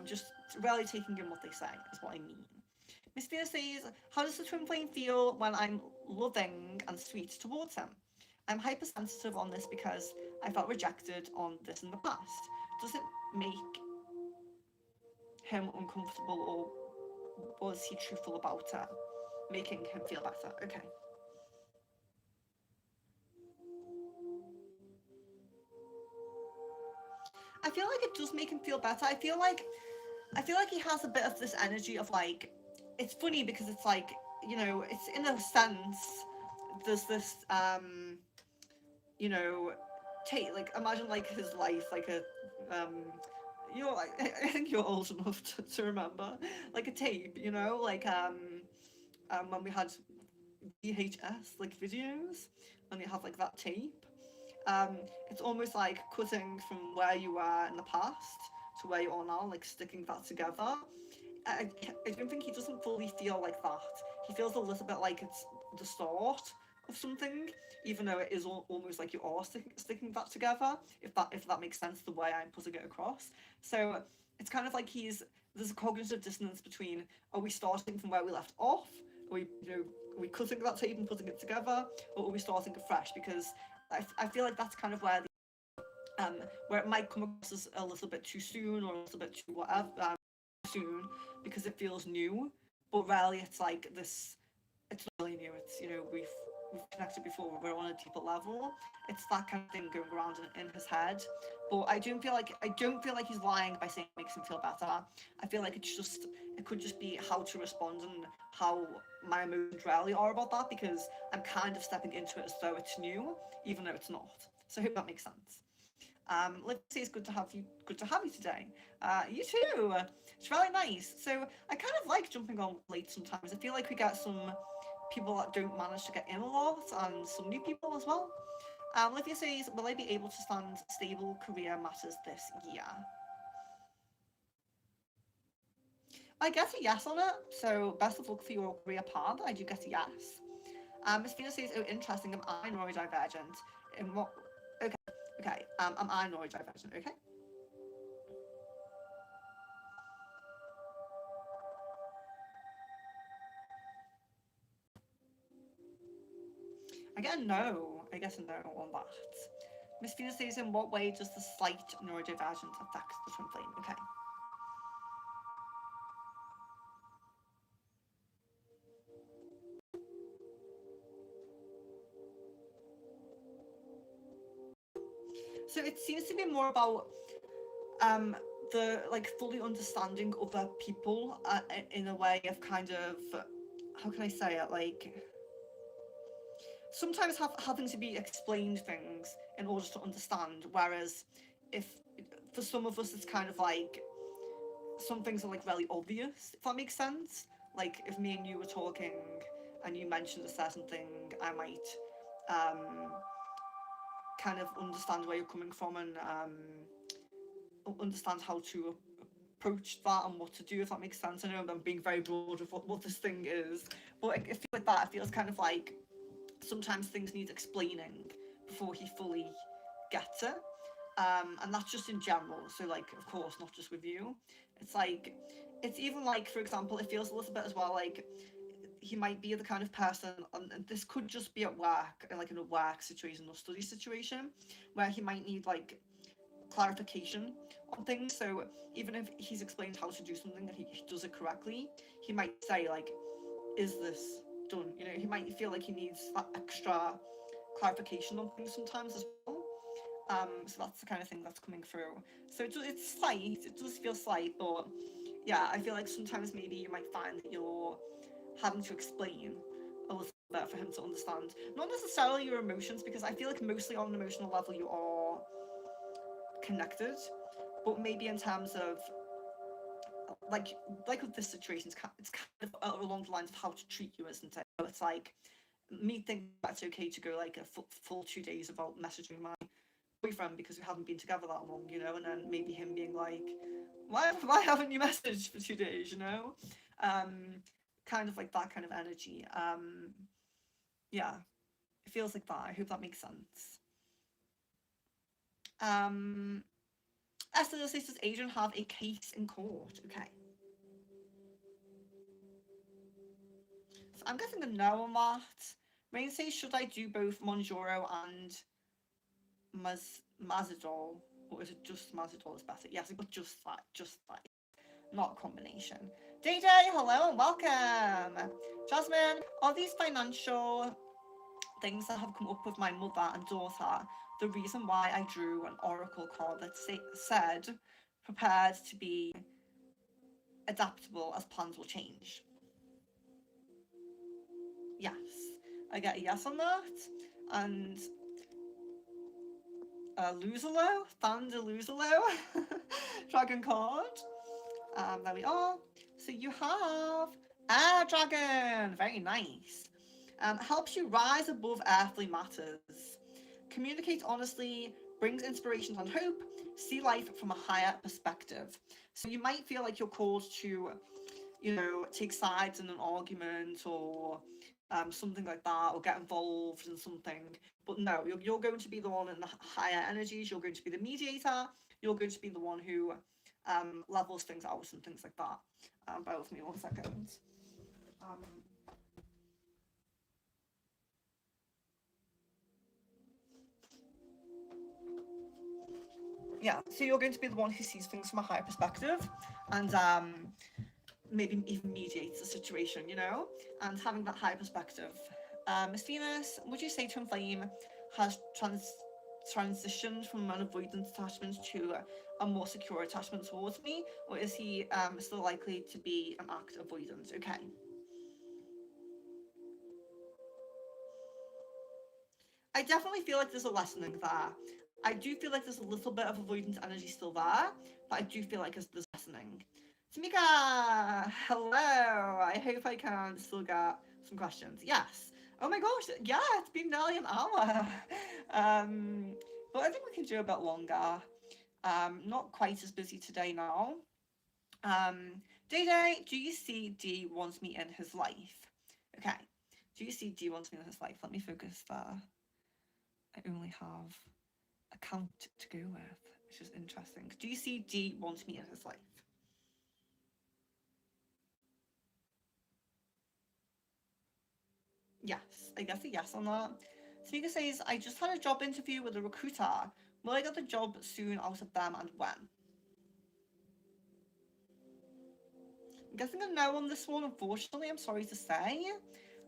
Speaker 1: just really taking in what they say is what I mean. Miss Venus says, how does the twin flame feel when I'm loving and sweet towards him? I'm hypersensitive on this because I felt rejected on this in the past. Does it make him uncomfortable, or was he truthful about it, making him feel better? Okay. I feel like it does make him feel better. I feel like he has a bit of this energy of like, it's funny because it's like, it's in a sense there's this you know take, like, imagine like his life like a I think you're old enough to remember like a tape, like when we had VHS like videos, and you have like that tape. um, it's almost like cutting from where you were in the past to where you are now, like sticking that together. I, I don't think he doesn't fully feel like that. He feels a little bit like it's the start of something, even though it is almost like you are sticking that together. If that makes sense, the way I'm putting it across. So it's kind of like there's a cognitive dissonance between, are we starting from where we left off? Are we are we cutting that tape and putting it together, or are we starting afresh? Because I feel like that's kind of where it might come across as a little bit too soon or a little bit too whatever, soon, because it feels new. but rarely it's like this. It's not really new. It's, you know, we've connected before. We're on a deeper level. It's that kind of thing going around in his head. But I don't feel like he's lying by saying it makes him feel better. I feel like it could just be how to respond and how my emotions really are about that, because I'm kind of stepping into it as though it's new, even though it's not. So I hope that makes sense. Let's say it's good to have you. Good to have you today. You too. It's really nice. So I kind of like jumping on late sometimes. I feel like we get some people that don't manage to get in a lot, and some new people as well. Olivia says, "Will I be able to stand stable career matters this year?" I get a yes on it. So best of luck for your career path. I do get a yes. Miss Venus says, "Oh, interesting. Am I neurodivergent? In what? Okay, okay. Am I neurodivergent? Okay." I get a no. I guess a no on that. Miss Venus says, "In what way does the slight neurodivergence affect the twin flame?" Okay. So it seems to be more about um the like fully understanding other people in a way of kind of, how can I say it, like sometimes having to be explained things in order to understand, whereas if for some of us it's kind of like some things are like really obvious, if that makes sense. Like if me and you were talking and you mentioned a certain thing, I might um kind of understand where you're coming from, and understand how to approach that and what to do, if that makes sense. I know I'm being very broad with what this thing is, but I feel like that. It feels kind of like sometimes things need explaining before he fully gets it. And that's just in general. So, like, of course, not just with you. It's like, it's even like, for example, it feels a little bit as well like he might be the kind of person, and this could just be at work, like in a work situation or study situation, where he might need like clarification on things. So even if he's explained how to do something and he does it correctly, he might say like, "Is this done?" You know, he might feel like he needs that extra clarification on things sometimes as well. So that's the kind of thing that's coming through. So it's slight, it does feel slight, but yeah, I feel like sometimes maybe you might find that you're having to explain a little bit for him to understand. Not necessarily your emotions, because I feel like mostly on an emotional level you are connected, but maybe in terms of like with this situation, it's kind of along the lines of how to treat you, isn't it? So it's like me thinking that's okay to go like a full 2 days without messaging my boyfriend because we haven't been together that long, you know, and then maybe him being like, why haven't you messaged for 2 days, you know? Kind of like that kind of energy. Yeah, it feels like that. I hope that makes sense. Um, Esther says, does Adrian have a case in court? Okay. So I'm guessing a no on that. Rain says, should I do both Monjoro and Mazadol? Or is it just Mazadol is better? Yes, but just that. Not a combination. Day Day, hello and welcome. Jasmine, are these financial things that have come up with my mother and daughter the reason why I drew an oracle card that said prepared to be adaptable as plans will change? Yes. I get a yes on that. And Luzalo, Thunder Luzalo, dragon card. There we are. So you have Air Dragon. Very nice. Helps you rise above earthly matters. Communicate honestly, brings inspiration and hope, see life from a higher perspective. So you might feel like you're called to, you know, take sides in an argument or something like that, or get involved in something. But no, you're going to be the one in the higher energies, you're going to be the mediator, you're going to be the one who levels things out and things like that. Bear with me 1 second. Um, yeah, so you're going to be the one who sees things from a higher perspective, and maybe even mediates the situation, you know, and having that high perspective. Miss Venus, would you say Twin Flame has transitioned from an avoidant attachment to a more secure attachment towards me, or is he still likely to be an act avoidant? Okay. I definitely feel like there's a lessening there. I do feel like there's a little bit of avoidant energy still there, but I do feel like there's lessening. Tamika, hello. I hope I can still get some questions. Yes. Oh my gosh, yeah, it's been nearly an hour. But I think we can do a bit longer. Not quite as busy today now. Day Day, do you see D wants me in his life? Okay. Do you see D wants me in his life? Let me focus there. I only have a count to go with, which is interesting. Do you see D wants me in his life? Yes, I guess a yes on that. Speaker says, I just had a job interview with a recruiter. Will I get the job soon out of them and when? I'm guessing a no on this one, unfortunately, I'm sorry to say.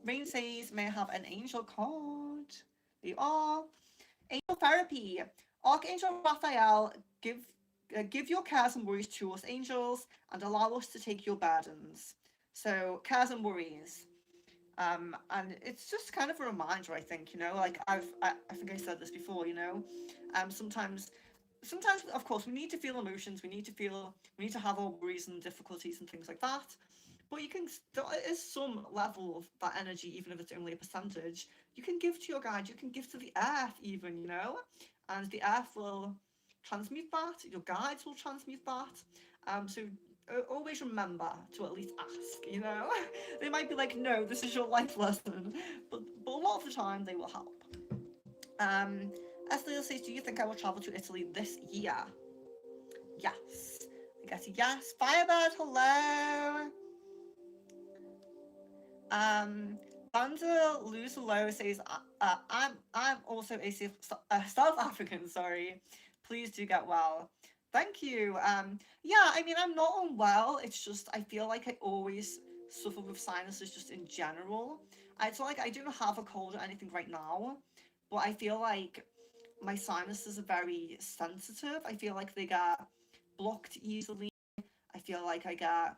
Speaker 1: Rain says, may I have an angel card? There you are. Angel therapy. Archangel Raphael, give your cares and worries to us angels and allow us to take your burdens. So cares and worries. And it's just kind of a reminder, I think, you know, like I think I said this before, you know, sometimes of course we need to feel emotions, we need to have our worries and difficulties and things like that, but you can, there is some level of that energy, even if it's only a percentage, you can give to your guide, you can give to the earth even, you know, and the earth will transmute that, your guides will transmute that. So always remember to at least ask, you know. They might be like, no, this is your life lesson, but a lot of the time they will help. um Esther says, do you think I will travel to Italy this year? Yes, I guess yes. Firebird, hello. Um, Banda Low says, I'm also a South African. Sorry, please do get well. Thank you. Yeah, I mean, I'm not unwell. It's just I feel like I always suffer with sinuses just in general. It's not like I don't have a cold or anything right now, but I feel like my sinuses are very sensitive. I feel like they get blocked easily. I feel like I get,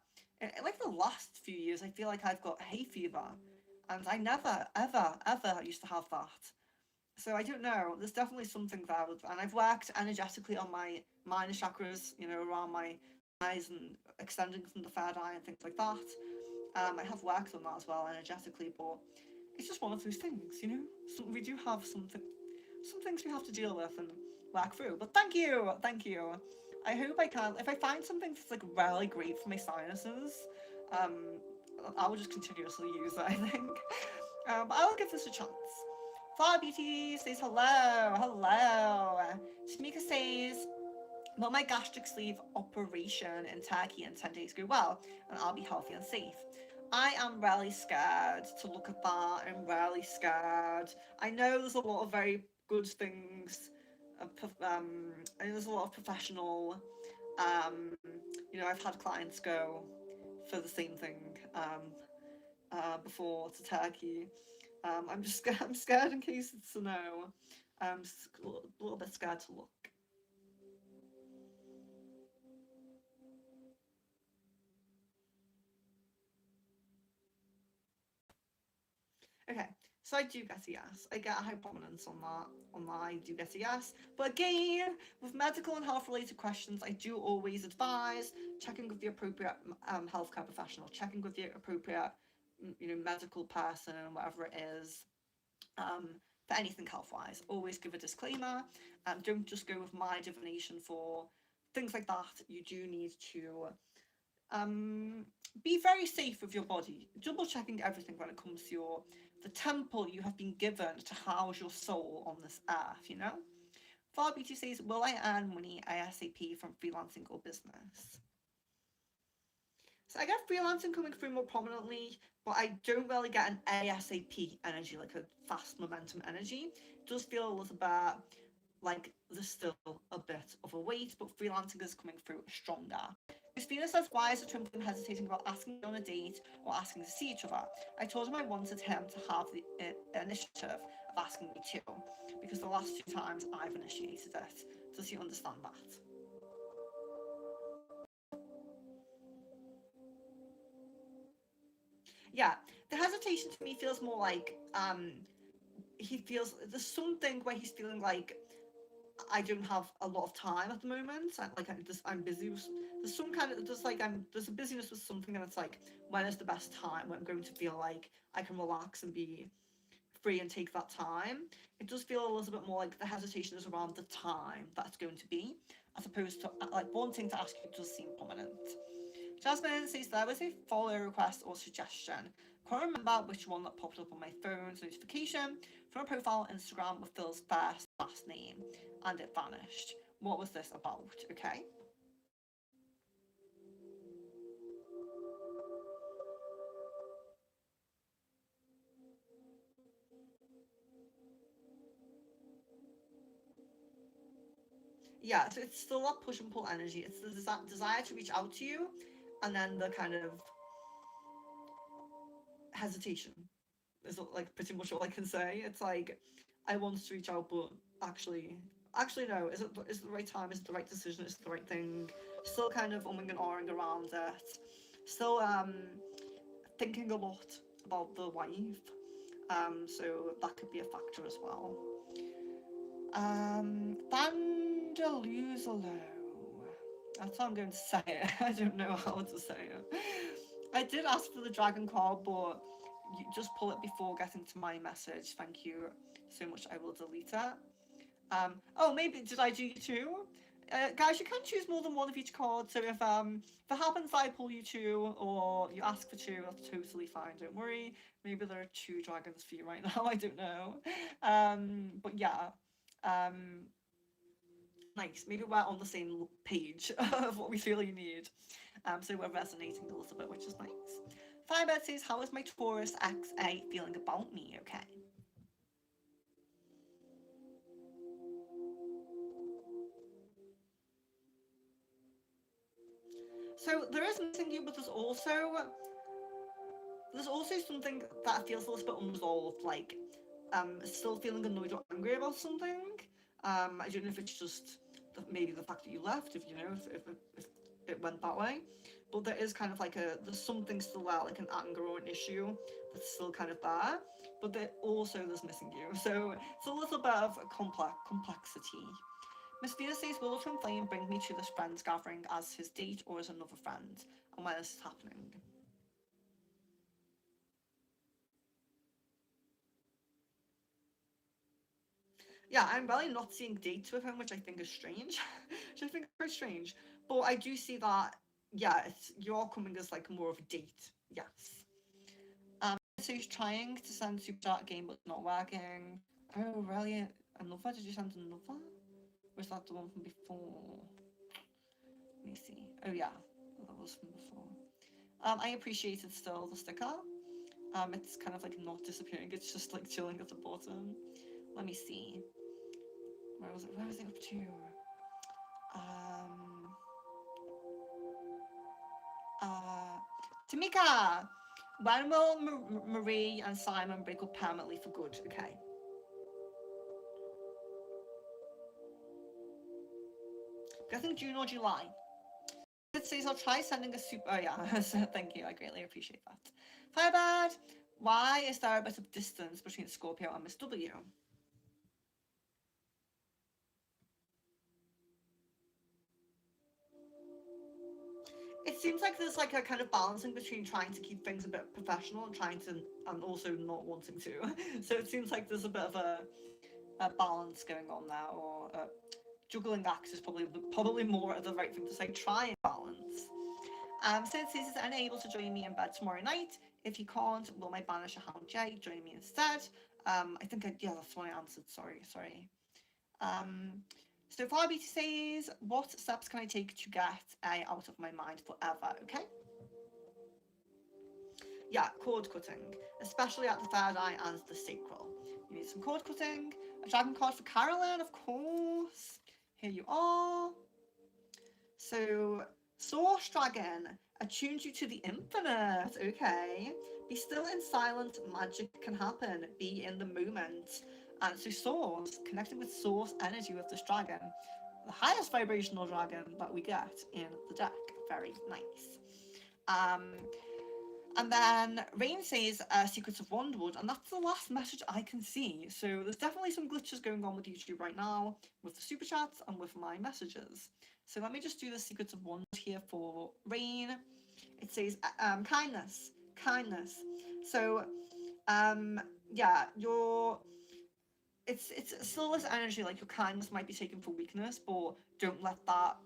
Speaker 1: like the last few years, I feel like I've got hay fever, and I never, ever, ever used to have that. So I don't know. There's definitely something there, and I've worked energetically on my minor chakras, you know, around my eyes and extending from the third eye and things like that. I have worked on that as well energetically, but it's just one of those things, you know. We do have some things we have to deal with and work through. But thank you, thank you. I hope I can. If I find something that's like really great for my sinuses, um, I will just continuously use it. I think. But I will give this a chance. Flower Beauty says hello, hello. Shamika says, will my gastric sleeve operation in Turkey in 10 days go well and I'll be healthy and safe? I am really scared to look at that. I'm really scared. I know there's a lot of very good things. And there's a lot of professional. Um, you know, I've had clients go for the same thing before to Turkey. I'm just scared. I'm scared in case it's a no. I'm just a little bit scared to look. Okay, so I do get a yes. I get a high prominence on that. On that, I do get a yes. But again, with medical and health related questions, I do always advise checking with the appropriate healthcare professional, checking with the appropriate, you know, medical person, whatever it is. Um, for anything health wise, always give a disclaimer. Don't just go with my divination for things like that. You do need to um, be very safe with your body, double checking everything when it comes to the temple you have been given to house your soul on this earth, you know? Far Beauty says, will I earn money ASAP from freelancing or business? So I get freelancing coming through more prominently, but I don't really get an ASAP energy, like a fast momentum energy. It does feel a little bit like there's still a bit of a wait, but freelancing is coming through stronger. Miss Venus says, why is the twin flame hesitating about asking me on a date or asking to see each other? I told him I wanted him to have the initiative of asking me too, because the last 2 times I've initiated it. Does he understand that? Yeah, the hesitation to me feels more like he feels there's something where he's feeling like I don't have a lot of time at the moment. I'm busy with, there's some kind of there's a busyness with something, and it's like, when is the best time when I'm going to feel like I can relax and be free and take that time. It does feel a little bit more like the hesitation is around the time that's going to be, as opposed to like wanting to ask you does seem prominent. Jasmine says there was a follow request or suggestion. Can't remember which one that popped up on my phone's notification from a profile on Instagram with Phil's first last name, and it vanished. What was this about? Okay. Yeah, so it's still that push and pull energy. It's the desire to reach out to you, and then the kind of hesitation is like pretty much all I can say. It's like, I want to reach out, but actually no. Is it the right time? Is it the right decision? Is it the right thing? Still kind of umming and ahhing around it. Still thinking a lot about the wife. So that could be a factor as well. Vandaluzalo. That's how I'm going to say it. I don't know how to say it. I did ask for the dragon card, but you just pull it before getting to my message. Thank you so much. I will delete it. Oh, maybe did I do you two? Guys, you can choose more than one of each card. So if it happens that I pull you two, or you ask for two, that's totally fine. Don't worry. Maybe there are two dragons for you right now. I don't know. But yeah. Nice. Maybe we're on the same page of what we really need. So we're resonating a little bit, which is nice. Firebird says, how is my Taurus XA feeling about me? Okay. So there is missing you, but there's also something that feels a little bit unresolved, like still feeling annoyed or angry about something. I don't know if it's just maybe the fact that you left, if you know, if it went that way. But there is kind of like there's something still there, like an anger or an issue that's still kind of there. But there's missing you. So it's a little bit of a complexity. Miss Venus says, will Twin Flame bring me to this friend's gathering as his date or as another friend? And when is this happening? Yeah, I'm really not seeing dates with him, which I think is strange. Which I think is very strange. But I do see that, yeah, you're coming as like more of a date. Yes. So he's trying to send Super Chat game, but it's not working. Oh, really? Another? Did you send another? Or is that the one from before? Let me see. Oh, yeah. That was from before. I appreciated still the sticker. It's kind of like not disappearing. It's just like chilling at the bottom. Let me see. Where was it? Where was it up to? Um. Tamika, when will Marie and Simon break up permanently for good? Okay. I think June or July. It says I'll try sending a super. Oh yeah, thank you. I greatly appreciate that. Firebird, why is there a bit of distance between Scorpio and Miss W? It seems like there's like a kind of balancing between trying to keep things a bit professional and and also not wanting to. So it seems like there's a bit of a balance going on there, or juggling acts is probably more the right thing to say. Try and balance. Sid says is unable to join me in bed tomorrow night. If he can't, will my banisher Hound J join me instead? I think yeah, that's what I answered. Sorry. Um, so Far says, what steps can I take to get A out of my mind forever? Okay. Yeah, cord cutting, especially at the third eye and the sacral. You need some cord cutting. A dragon card for Carolyn, of course. Here you are. So Source Dragon attunes you to the infinite. Okay. Be still and silent, magic can happen. Be in the moment. And so Source, connecting with Source energy with this dragon, the highest vibrational dragon that we get in the deck. Very nice. Um, and then Rain says Secrets of Wonderwood, and that's the last message I can see. So there's definitely some glitches going on with YouTube right now, with the super chats and with my messages. So let me just do the Secrets of Wonderwood here for Rain. It says kindness, kindness. So yeah, it's still this energy like your kindness might be taken for weakness, but don't let that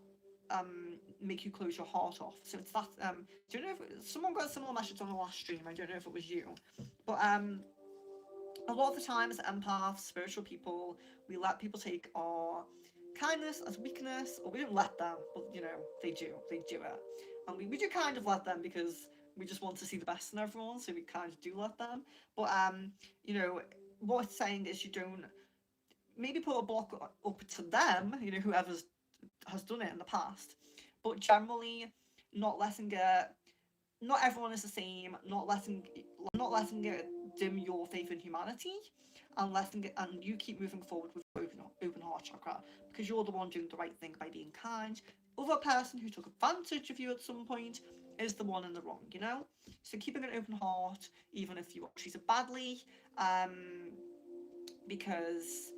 Speaker 1: make you close your heart off. So it's that don't know if someone got a similar message on the last stream. I don't know if it was you, but a lot of the time as empaths, spiritual people, we let people take our kindness as weakness, or we don't let them, but you know they do it, and we do kind of let them because we just want to see the best in everyone, so we kind of do let them. But you know what it's saying is you don't maybe put a block up to them, you know, whoever's has done it in the past, but generally not letting it. Not everyone is the same. Not letting it dim your faith in humanity, and letting it and you keep moving forward with open heart chakra because you're the one doing the right thing by being kind. Other person who took advantage of you at some point is the one in the wrong, you know. So keeping an open heart, even if you treat it badly, because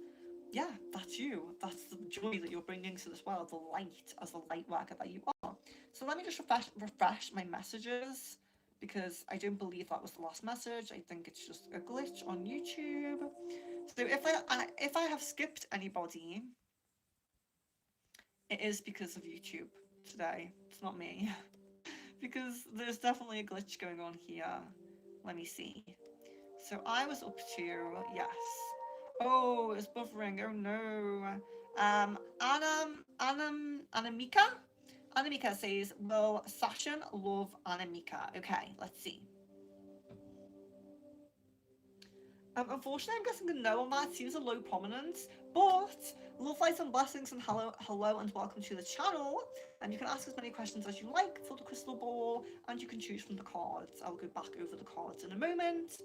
Speaker 1: yeah, that's you. That's the joy that you're bringing to this world, the light as the light worker that you are. So let me just refresh my messages because I don't believe that was the last message. I think it's just a glitch on YouTube. So if I have skipped anybody, it is because of YouTube today. It's not me. Because there's definitely a glitch going on here. Let me see. So I was up to, yes. Oh, it's buffering. Oh no. Anamika? Anamika says, will Sashin love Anamika? Okay, let's see. Unfortunately, I'm guessing a no on that. Seems a low prominence, but love, light, and blessings, and hello, and welcome to the channel. And you can ask as many questions as you like for the crystal ball, and you can choose from the cards. I'll go back over the cards in a moment.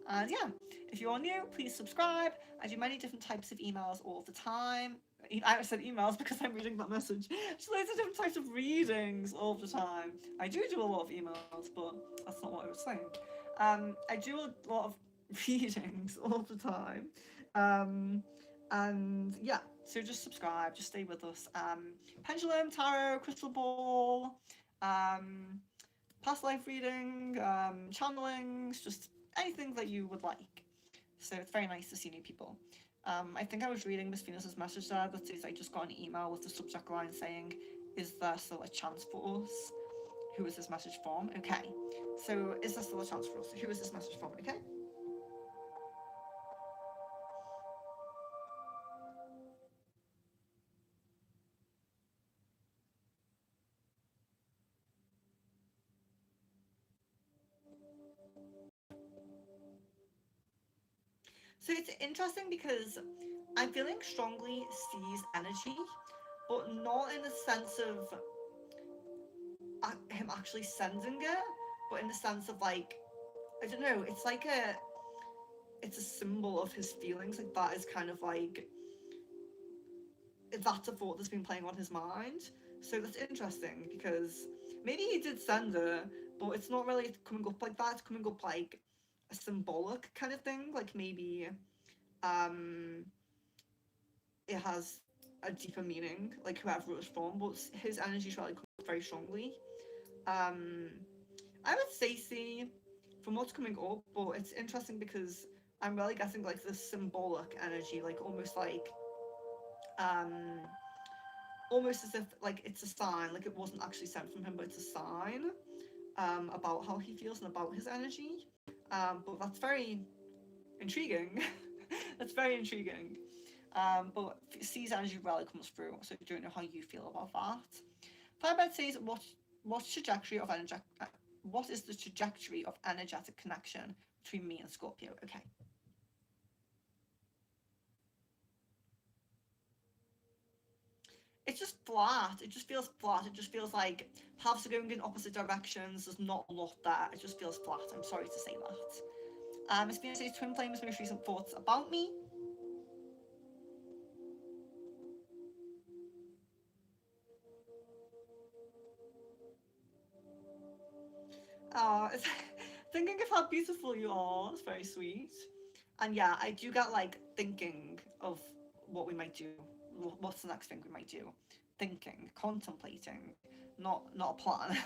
Speaker 1: And yeah, if you're new, please subscribe. I do many different types of emails all the time. I said emails because I'm reading that message. Just loads of different types of readings all the time. I do a lot of emails, but that's not what I was saying. I do a lot of readings all the time. And yeah, so just subscribe, just stay with us. Pendulum, tarot, crystal ball, past life reading, channelings, just anything that you would like. So it's very nice to see new people. I think I was reading Miss Venus's message there that says I just got an email with the subject line saying, is there still a chance for us? Who is this message from? Okay. So is there still a chance for us? Who is this message from? Okay. So it's interesting because I'm feeling strongly C's energy, but not in the sense of him actually sending it, but in the sense of like, I don't know, it's a symbol of his feelings. Like that is kind of like, that's a thought that's been playing on his mind. So that's interesting because maybe he did send it, but it's not really coming up like that. It's coming up like a symbolic kind of thing. Like maybe it has a deeper meaning, like whoever it was from, but his energy really comes very strongly. I would say C from what's coming up, but it's interesting because I'm really getting like this symbolic energy, like um, almost as if like it's a sign, like it wasn't actually sent from him, but it's a sign about how he feels and about his energy. But that's very intriguing. That's very intriguing. But C's energy rarely comes through, so I don't know how you feel about that. Firebird says, what trajectory of what is the trajectory of energetic connection between me and Scorpio? Okay. It's just flat. It just feels flat. It just feels like paths are going in opposite directions. There's not a lot there. It just feels flat. I'm sorry to say that. Miss Venus says, Twin Flames, most recent thoughts about me. It's thinking of how beautiful you are. It's very sweet. And yeah, I do get like thinking of what we might do. What's the next thing we might do? Thinking, contemplating, not a plan.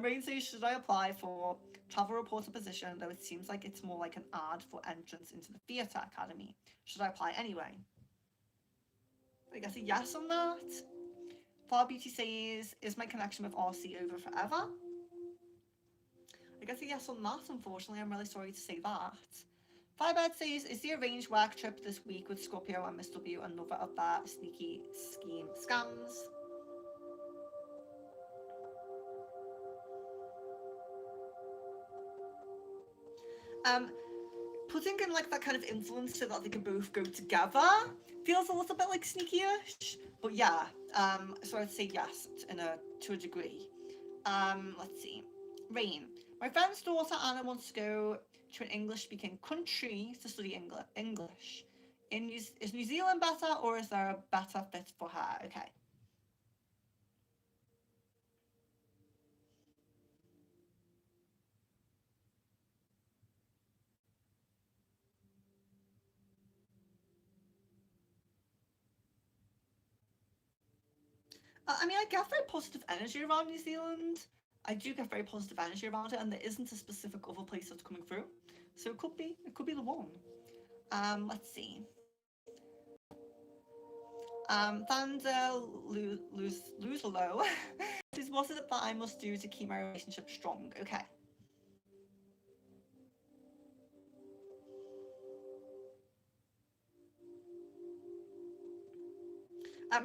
Speaker 1: Rain says, should I apply for travel reporter position? Though it seems like it's more like an ad for entrance into the theatre academy. Should I apply anyway? I guess a yes on that. Far Beauty says, is my connection with RC over forever? I guess a yes on that, unfortunately. I'm really sorry to say that. Firebird says, is the arranged work trip this week with Scorpio and Miss W another of their sneaky scheme scams? Putting in like that kind of influence so that they can both go together feels a little bit like sneaky-ish. But yeah, so I'd say yes to a degree. Let's see. Rain. My friend's daughter Anna wants to go to an English-speaking country to study English. Is New Zealand better, or is there a better fit for her? Okay. I mean, I get very positive energy around New Zealand. I do get very positive energy around it, and there isn't a specific other place that's coming through. So it could be the one. Let's see. Thunder lose low. This what is it that I must do to keep my relationship strong? Okay.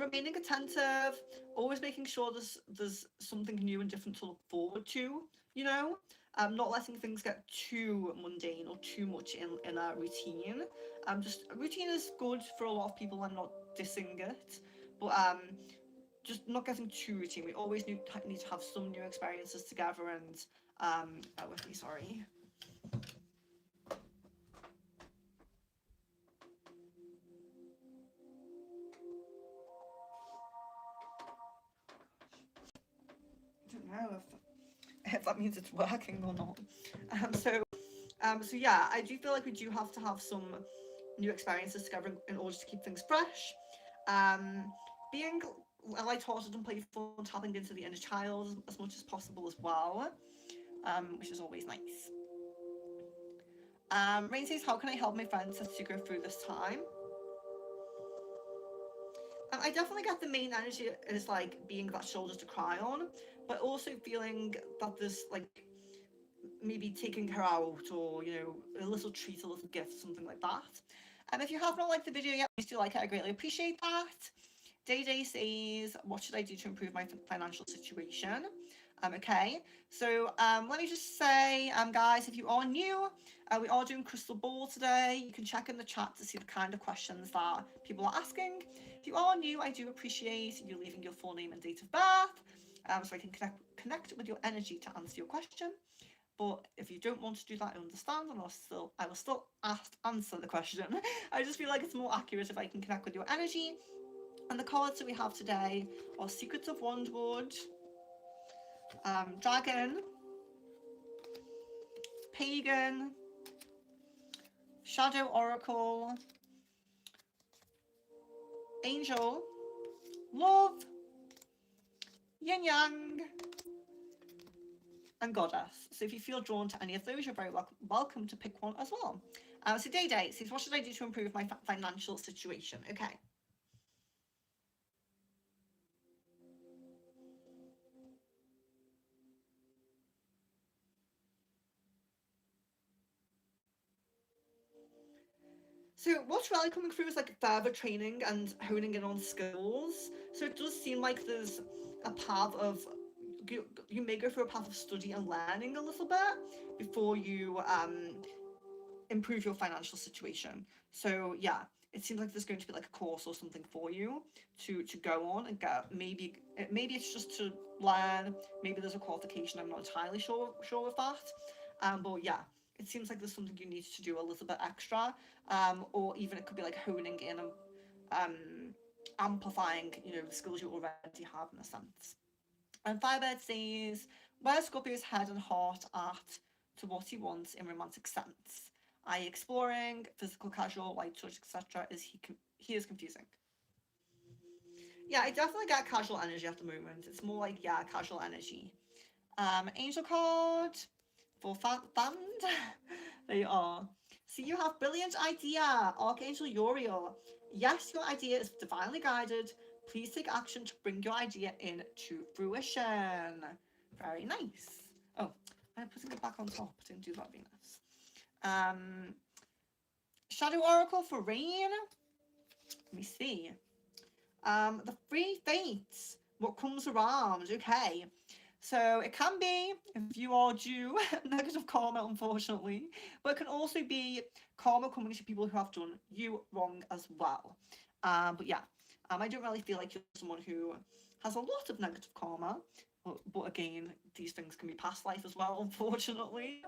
Speaker 1: Remaining attentive, always making sure there's something new and different to look forward to. You know, not letting things get too mundane or too much in a routine. Just routine is good for a lot of people. I'm not dissing it, but just not getting too routine. We always need to have some new experiences together. And bear with me, sorry. I don't know if that means it's working or not. So yeah, I do feel like we do have to have some new experiences together in order to keep things fresh. Being light-hearted and playful and tapping into the inner child as much as possible as well, which is always nice. Rain says, how can I help my friends to go through this time? I definitely get the main energy is like being that shoulder to cry on, but also feeling that there's like maybe taking her out, or a little treat, a little gift, something like that. If you have not liked the video yet, please do like it. I greatly appreciate that. Day says, what should I do to improve my financial situation? Okay, so let me just say, guys, if you are new, we are doing Crystal Ball today. You can check in the chat to see the kind of questions that people are asking. If you are new, I do appreciate you leaving your full name and date of birth, so I can connect with your energy to answer your question. But if you don't want to do that, I understand, and I will still answer the question. I just feel like it's more accurate if I can connect with your energy. And the cards that we have today are Secrets of Wandwood, Dragon, Pagan, Shadow Oracle, Angel, Love, Yin Yang, and Goddess. So if you feel drawn to any of those, you're very welcome to pick one as well. So Day says, what should I do to improve my financial situation? Okay. So what's really coming through is like further training and honing in on skills. So it does seem like there's a path of, you may go through a path of study and learning a little bit before you improve your financial situation. So yeah, it seems like there's going to be like a course or something for you to go on and get. Maybe it's just to learn. Maybe there's a qualification. I'm not entirely sure with that. But yeah, it seems like there's something you need to do a little bit extra. Or even it could be like honing in and amplifying, the skills you already have in a sense. And Firebird says, where Scorpio's head and heart at to what he wants in romantic sense? I exploring, physical, casual, light touch, etc. He is confusing. Yeah, I definitely get casual energy at the moment. It's more like, yeah, casual energy. Angel card for band. There you are. So you have brilliant idea, Archangel Uriel. Yes, your idea is divinely guided. Please take action to bring your idea into fruition. Very nice. Oh, I'm putting it back on top. Didn't do that, Venus. Shadow Oracle for rain. Let me see. The three fates. What comes around? Okay. So it can be if you are due negative karma, unfortunately, but it can also be karma coming to people who have done you wrong as well. But yeah, I don't really feel like you're someone who has a lot of negative karma, but again, these things can be past life as well, unfortunately.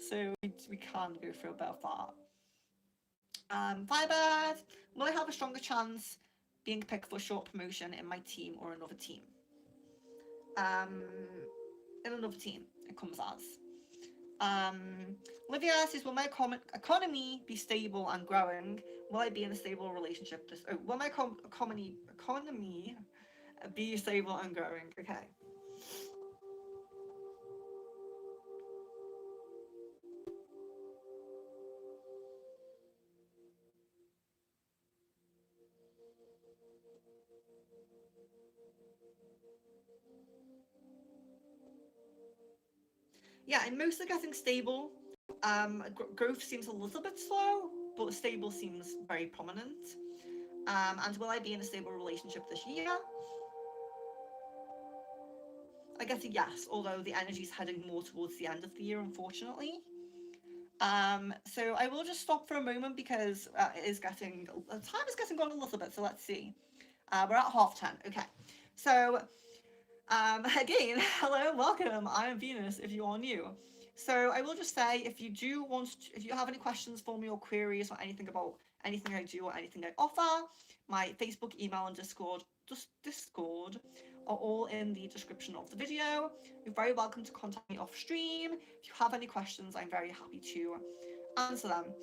Speaker 1: So we can go through a bit of that. Firebird, will I have a stronger chance being picked for a short promotion in my team or another team? In another team, it comes as. Olivia says, will my economy be stable and growing? Will I be in a stable relationship? Will my economy be stable and growing? Okay. Yeah, I'm mostly getting stable. Growth seems a little bit slow, but stable seems very prominent. And will I be in a stable relationship this year? I guess a yes, although the energy is heading more towards the end of the year, unfortunately. So I will just stop for a moment because time is getting gone a little bit. So let's see. We're at 10:30. Okay. So again, hello, welcome. I am Venus. If you are new. So I will just say, if you have any questions for me or queries or anything about anything I do or anything I offer, my Facebook, email, and Discord are all in the description of the video. You're very welcome to contact me off stream. If you have any questions, I'm very happy to answer them.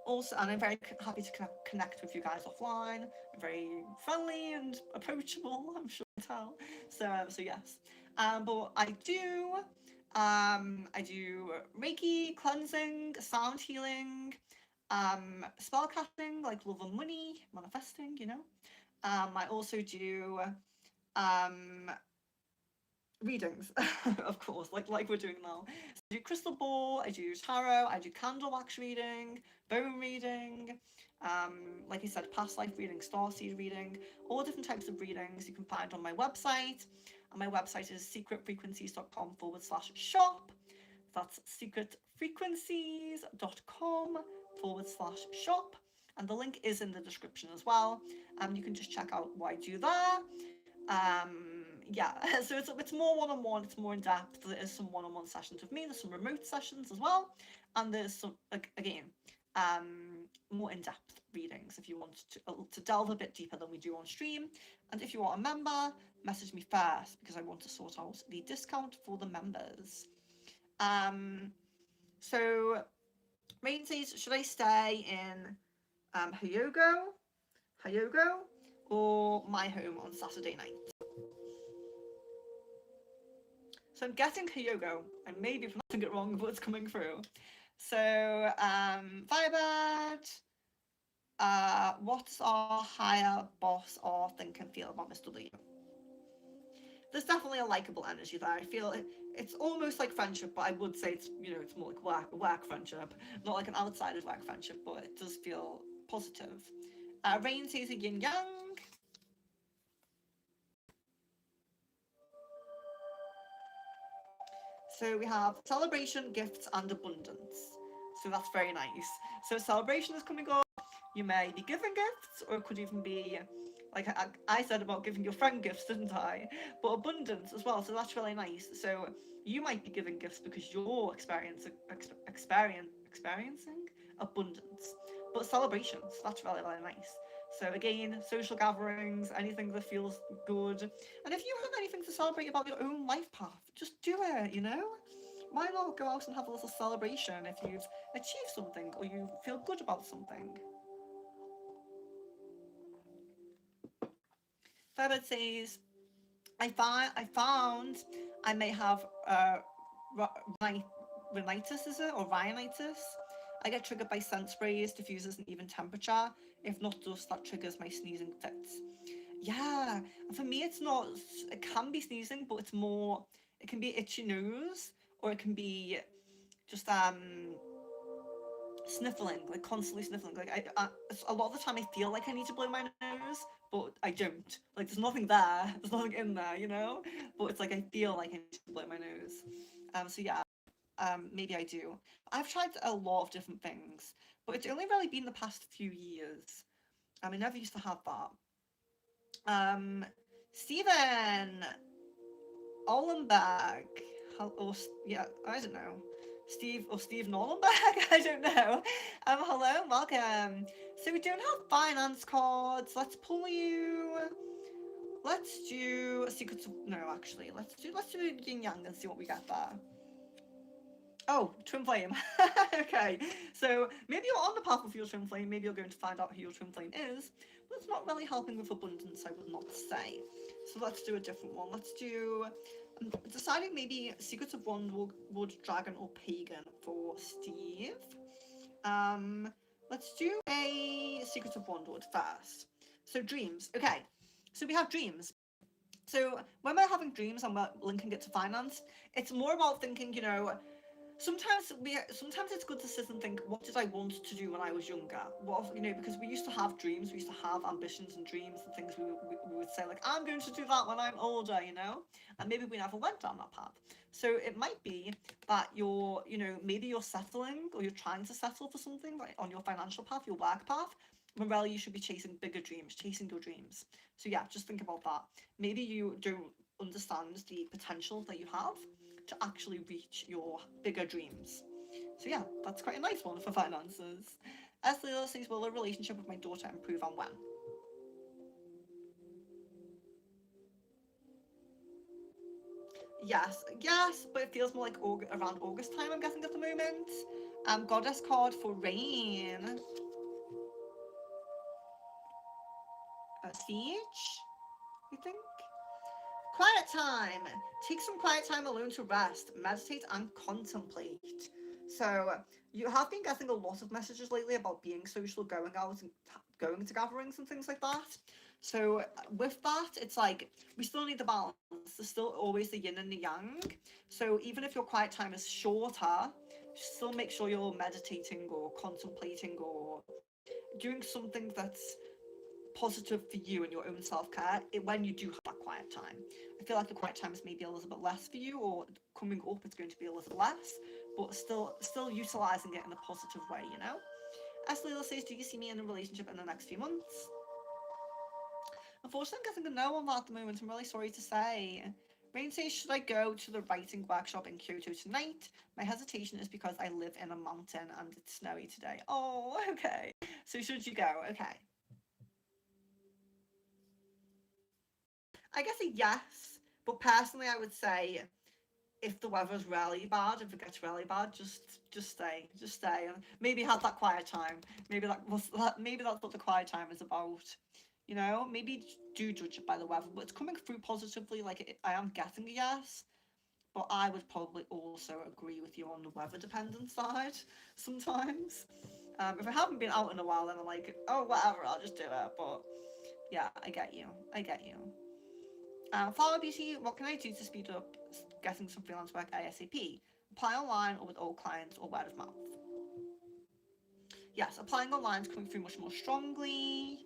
Speaker 1: Also, and I'm very happy to connect with you guys offline. I'm very friendly and approachable, I'm sure you can tell. So yes. But I do Reiki, cleansing, sound healing, spell casting, like love and money, manifesting, I also do readings, of course, like we're doing now. So I do crystal ball, I do tarot, I do candle wax reading, bone reading, like I said, past life reading, starseed reading, all different types of readings you can find on my website. And my website is secretfrequencies.com/shop. That's secretfrequencies.com/shop. And the link is in the description as well. You can just check out what I do there. Yeah, so it's more one-on-one, it's more in depth. There is some one-on-one sessions with me, there's some remote sessions as well, and there's some, again, more in-depth readings if you want to delve a bit deeper than we do on stream. And if you are a member, message me first because I want to sort out the discount for the members. So Rain says, should I stay in Hyogo, or my home on Saturday night? So I'm getting Hyogo, and maybe if I'm not getting it wrong, but it's coming through. So Firebird, what's our higher boss or think and feel about Mr. W? There's definitely a likable energy there. I feel it's almost like friendship, but I would say it's it's more like work friendship, not like an outside of work friendship, but it does feel positive. Rain says a yin yang. So we have celebration, gifts, and abundance. So that's very nice. So celebration is coming up. You may be giving gifts, or it could even be like I said about giving your friend gifts, didn't I? But abundance as well. So that's really nice. So you might be giving gifts because you're experiencing abundance, but celebrations. That's really really nice. So again, social gatherings, anything that feels good, and if you have anything to celebrate about your own life path, just do it. You know, why not go out and have a little celebration if you've achieved something or you feel good about something? Fabit says, I found I may have rhinitis, is it, or rhinitis? I get triggered by scent sprays, diffusers, and even temperature. If not dust, that triggers my sneezing fits. Yeah, and for me, it's not. It can be sneezing, but it's more. It can be itchy nose, or it can be just sniffling, like constantly sniffling. Like a lot of the time I feel like I need to blow my nose, but I don't. Like there's nothing there, there's nothing in there, you know. But it's like I feel like I need to blow my nose. So yeah, maybe I do. I've tried a lot of different things, but it's only really been the past few years. I never used to have that. Stephen Ollenberg, or yeah, I don't know. Steve Nollenberg, I don't know. Hello, welcome. So we don't have finance cards. Let's pull you. Let's do secrets of, no, actually, let's do yin yang and see what we get there. Oh, twin flame. Okay, so maybe you're on the path of your twin flame. Maybe you're going to find out who your twin flame is, but it's not really helping with abundance, I would not say. So let's do a different one. Let's do deciding maybe Secrets of Wandwood, Dragon, or Pagan for Steve. Let's do a Secrets of Wandwood first. So dreams. Okay, so we have dreams. So when we're having dreams and we're linking it to finance, it's more about thinking, sometimes it's good to sit and think, what did I want to do when I was younger? Because we used to have dreams, we used to have ambitions and dreams and things we would say, like, I'm going to do that when I'm older, and maybe we never went down that path. So it might be that maybe you're settling, or you're trying to settle for something, like on your financial path, your work path, when really you should be chasing bigger dreams, chasing your dreams. So yeah, just think about that. Maybe you don't understand the potential that you have to actually reach your bigger dreams. So yeah, that's quite a nice one for finances. As Lila says, will a relationship with my daughter improve and when? Yes, but it feels more like around August time, I'm guessing, at the moment. Goddess card for rain. Siege, you think? Quiet time. Take some quiet time alone to rest, meditate, and contemplate. So, you have been getting a lot of messages lately about being social, going out and going to gatherings and things like that. So, with that, it's like we still need the balance. There's still always the yin and the yang. So, even if your quiet time is shorter, still make sure you're meditating or contemplating or doing something that's positive for you and your own self-care when you do have that quiet time. I feel like the quiet time is maybe a little bit less for you, or coming up it's going to be a little less, but still utilizing it in a positive way. As Leila says, do you see me in a relationship in the next few months? Unfortunately, I'm getting a no on that at the moment. I'm really sorry to say. Rain says, should I go to the writing workshop in Kyoto tonight? My hesitation is because I live in a mountain and it's snowy today. Oh, okay. So should you go? Okay. I guess a yes, but personally, I would say if the weather's really bad, if it gets really bad, just stay, and maybe have that quiet time. Maybe that's what the quiet time is about. Maybe do judge it by the weather, but it's coming through positively. Like I am getting a yes, but I would probably also agree with you on the weather dependent side sometimes. If I haven't been out in a while, then I'm like, oh whatever, I'll just do it. But yeah, I get you. I get you. Flower Beauty, what can I do to speed up getting some freelance work ASAP? Apply online or with old clients or word of mouth? Yes, applying online is coming through much more strongly.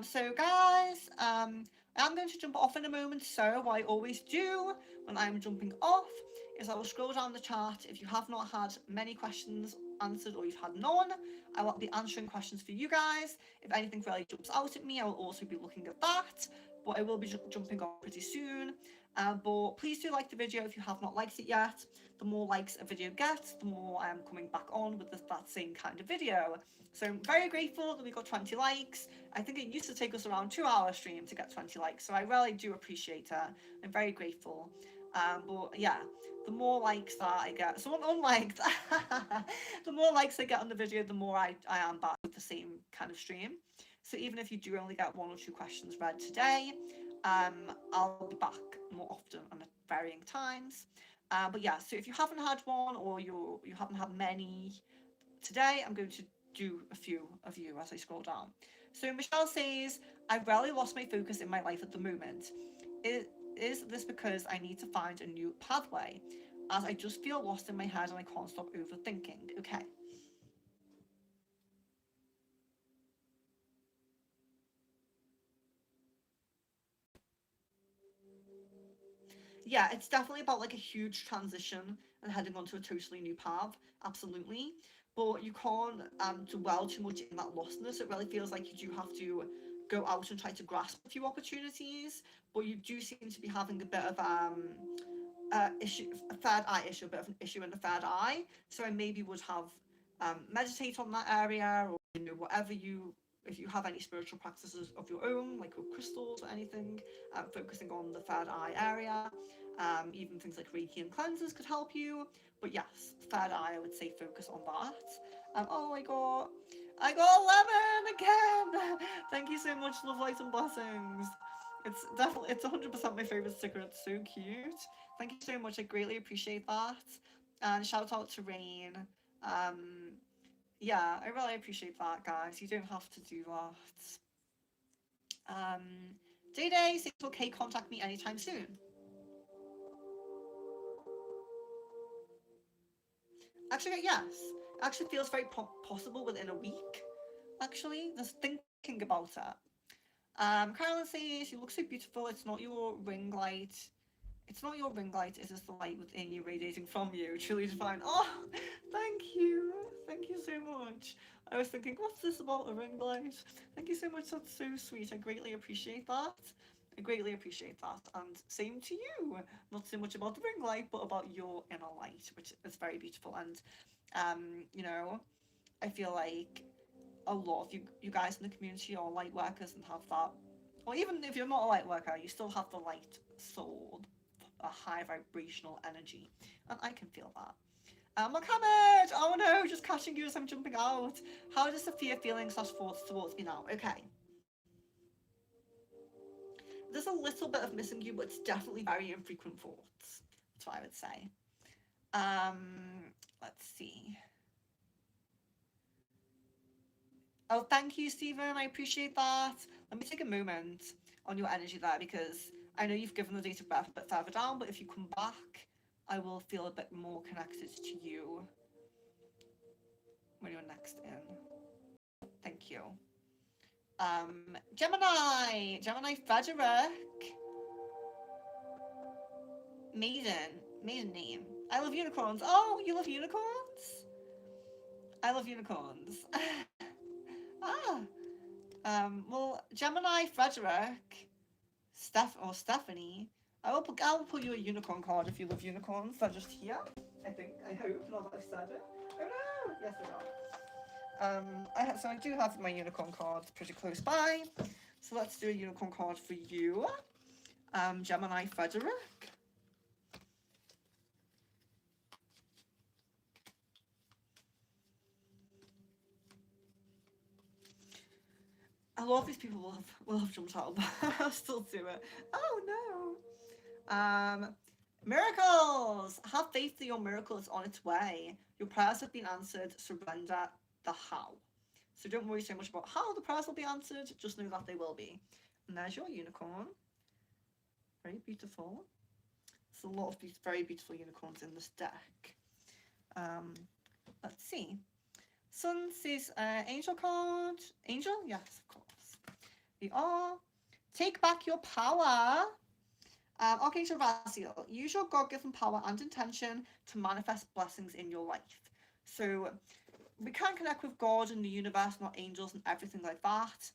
Speaker 1: So guys, I'm going to jump off in a moment. So what I always do when I'm jumping off is I will scroll down the chart. If you have not had many questions answered or you've had none. I will be answering questions for you guys. If anything really jumps out at me, I will also be looking at that, but I will be jumping on pretty soon. But please do like the video if you have not liked it yet. The more likes a video gets, the more I am coming back on with that same kind of video. So I'm very grateful that we got 20 likes. I think it used to take us around 2 hour stream to get 20 likes, so I really do appreciate it. I'm very grateful. But yeah, the more likes that I get, someone unliked, the more likes I get on the video, the more I am back with the same kind of stream. So even if you do only get 1 or 2 questions read today, I'll be back more often and at varying times. But yeah, so if you haven't had one or you haven't had many today, I'm going to do a few of you as I scroll down. So Michelle says, I've really lost my focus in my life at the moment. Is this because I need to find a new pathway, as I just feel lost in my head and I can't stop overthinking? Okay. Yeah, it's definitely about like a huge transition and heading onto a totally new path. Absolutely. But you can't dwell too much in that lostness. It really feels like you do have to go out and try to grasp a few opportunities. But you do seem to be having a bit of issue, a third eye issue, a bit of an issue in the third eye. So I maybe would have meditate on that area, or whatever you, if you have any spiritual practices of your own, like with crystals or anything, focusing on the third eye area. Even things like Reiki and cleanses could help you. But yes, third eye, I would say focus on that. Oh, I got 11 again. Thank you so much, love, light, and blessings. It's 100% my favorite sticker. It's so cute. Thank you so much. I greatly appreciate that. And shout out to Rain. Yeah, I really appreciate that, guys. You don't have to do that. Day Day says, okay, contact me anytime soon. Actually, yes. It actually feels very possible within a week. Actually, just thinking about it. Carolyn says, you look so beautiful. It's not your ring light. It's not your ring light, it is the light within you radiating from you. Truly divine. Oh, thank you. Thank you so much. I was thinking, what's this about a ring light? Thank you so much. That's so sweet. I greatly appreciate that. I greatly appreciate that. And same to you. Not so much about the ring light, but about your inner light, which is very beautiful. And, I feel like a lot of you guys in the community are light workers and have that. Or even if you're not a light worker, you still have the light soul, a high vibrational energy, and I can feel that. Mohammed, oh no, just catching you as I'm jumping out. How does Sophia feeling / thoughts towards me now? Okay. There's a little bit of missing you, but it's definitely very infrequent thoughts. That's what I would say. Let's see. Oh, thank you, Stephen. I appreciate that. Let me take a moment on your energy there, because I know you've given the date of birth a bit further down, but if you come back, I will feel a bit more connected to you when you're next in. Thank you. Gemini Frederick. Maiden name. I love unicorns. Oh, you love unicorns? I love unicorns. Well, Gemini Frederick, Stephanie. I will put you a unicorn card if you love unicorns. They're just here. I hope, now that I've said it. Oh no! Yes, they are. So I do have my unicorn cards pretty close by. So let's do a unicorn card for you. Gemini Frederick. A lot of these people will have jumped out, but I'll still do it. Oh no! Miracles! Have faith that your miracle is on its way. Your prayers have been answered. Surrender the how. So don't worry so much about how the prayers will be answered. Just know that they will be. And there's your unicorn. Very beautiful. There's a lot of these very beautiful unicorns in this deck. Let's see. Sun says angel card. Angel? Yes, of course. We are. Take back your power. Archangel Raziel, use your God-given power and intention to manifest blessings in your life. So we can connect with God and the universe and our angels and everything like that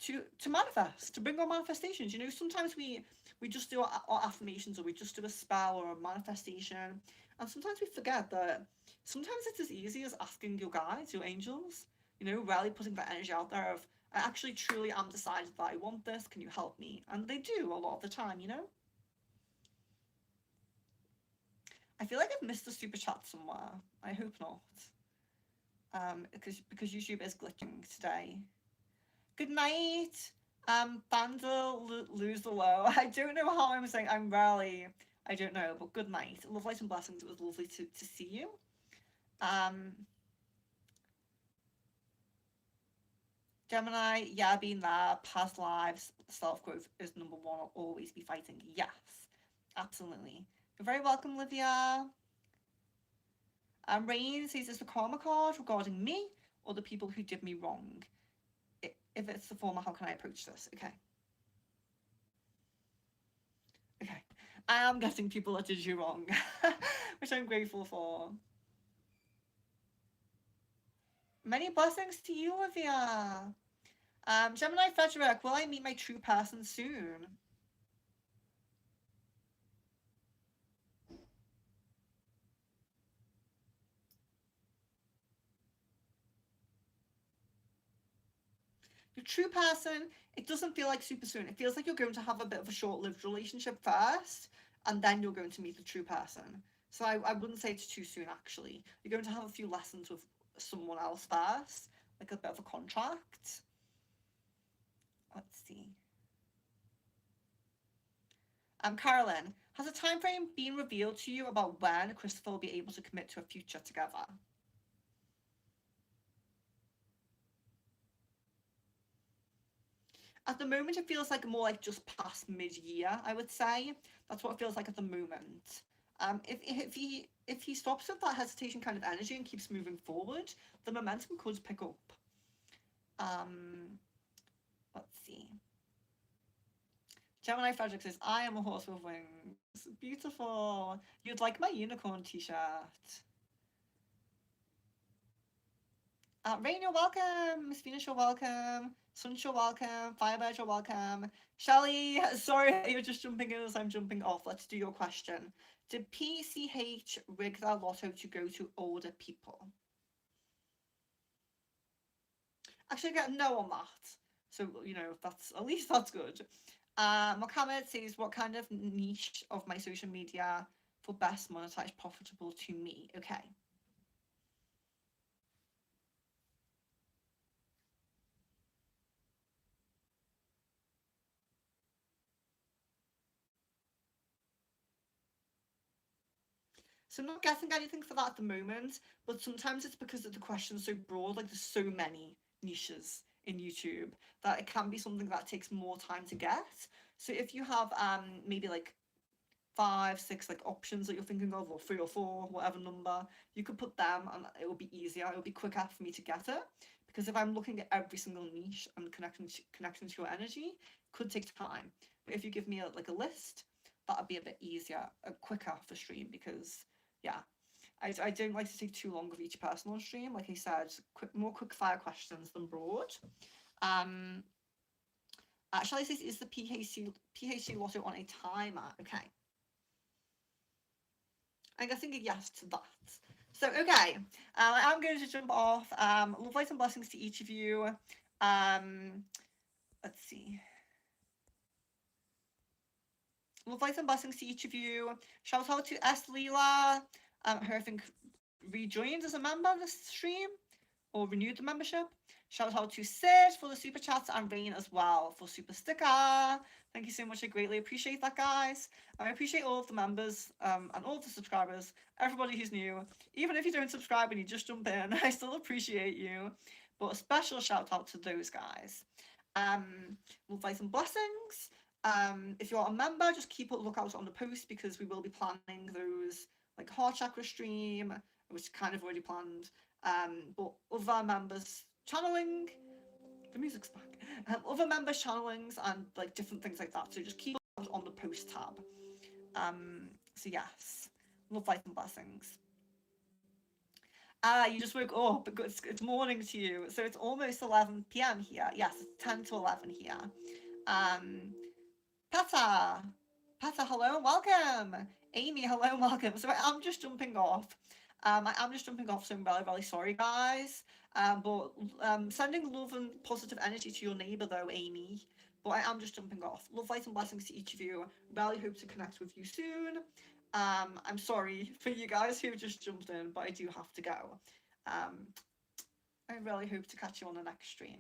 Speaker 1: to manifest, to bring our manifestations. You know, sometimes we just do our affirmations, or we just do a spell or a manifestation, and sometimes we forget that sometimes it's as easy as asking your guides, your angels, you know, really putting that energy out there of, I actually truly am decided that I want this, can you help me? And they do a lot of the time, you know. I feel like I've missed a super chat somewhere. I hope not. Because YouTube is glitching today. Good night. Banda lose the low. I don't know how I'm saying. I don't know. But good night. Love, light, and blessings. It was lovely to see you. Gemini, yeah, being there, past lives, self growth is number one. I'll always be fighting. Yes, absolutely. You're very welcome, Livia. Rain says, is the karma card regarding me or the people who did me wrong? If it's the former, how can I approach this? Okay. Okay. I am getting people that did you wrong, which I'm grateful for. Many blessings to you, Olivia. Gemini Frederick, will I meet my true person soon? Your true person, it doesn't feel like super soon. It feels like you're going to have a bit of a short-lived relationship first, and then you're going to meet the true person. So I wouldn't say it's too soon, actually. You're going to have a few lessons with someone else first, like a bit of a contract. Let's see. Carolyn, has a time frame been revealed to you about when Christopher will be able to commit to a future together? At the moment, it feels like more like just past mid-year, I would say. That's what it feels like at the moment. If he stops with that hesitation kind of energy and keeps moving forward, the momentum could pick up. Let's see. Gemini Frederick says, I am a horse with wings. Beautiful. You'd like my unicorn t-shirt. Rain, you're welcome. Miss Venus, you're welcome. Sunch, you're welcome. Firebird, you're welcome. Shelly, sorry, you're just jumping in as I'm jumping off. Let's do your question. Did PCH rig their lotto to go to older people? Actually, I get no on that. So, you know, that's at least that's good. Mohammed says, what kind of niche of my social media for best monetized profitable to me? Okay. So I'm not getting anything for that at the moment, but sometimes it's because the question's so broad, like there's so many niches in YouTube that it can be something that takes more time to get. So if you have maybe like 5, 6 like options that you're thinking of, or 3 or 4, whatever number, you could put them and it will be easier, it will be quicker for me to get it. Because if I'm looking at every single niche and connecting to your energy, it could take time. But if you give me like a list, that would be a bit easier, quicker for stream, because yeah, I don't like to take too long with each person on stream. Like I said, more quick fire questions than broad. Shall I say, is the PHC lotto on a timer? Okay. I'm guessing a yes to that. So, okay, I'm going to jump off. Love, light, and blessings to each of you. Let's see. Love, light, and blessings to each of you. Shout out to S. Leela. Her, I think, rejoined as a member of this stream, or renewed the membership. Shout out to Sid for the super chats, and Rain as well for super sticker. Thank you so much. I greatly appreciate that, guys. I appreciate all of the members and all of the subscribers, everybody who's new. Even if you don't subscribe and you just jump in, I still appreciate you. But a special shout out to those guys. Love, light, and blessings. If you're a member, just keep a lookout on the post, because we will be planning those like heart chakra stream, which kind of already planned. But other members channeling, the music's back. Other members channelings and like different things like that. So just keep it on the post tab. So yes, love, light, and blessings. Ah, you just woke up. It's morning to you. So it's almost 11 p.m. here. Yes, it's 10 to 11 here. Um, Pata. Pata, hello and welcome. Amy, hello and welcome. So I'm just jumping off. I am just jumping off, so I'm really, really sorry, guys. But sending love and positive energy to your neighbour, though, Amy. But I am just jumping off. Love, light, and blessings to each of you. Really hope to connect with you soon. I'm sorry for you guys who just jumped in, but I do have to go. Um, I really hope to catch you on the next stream.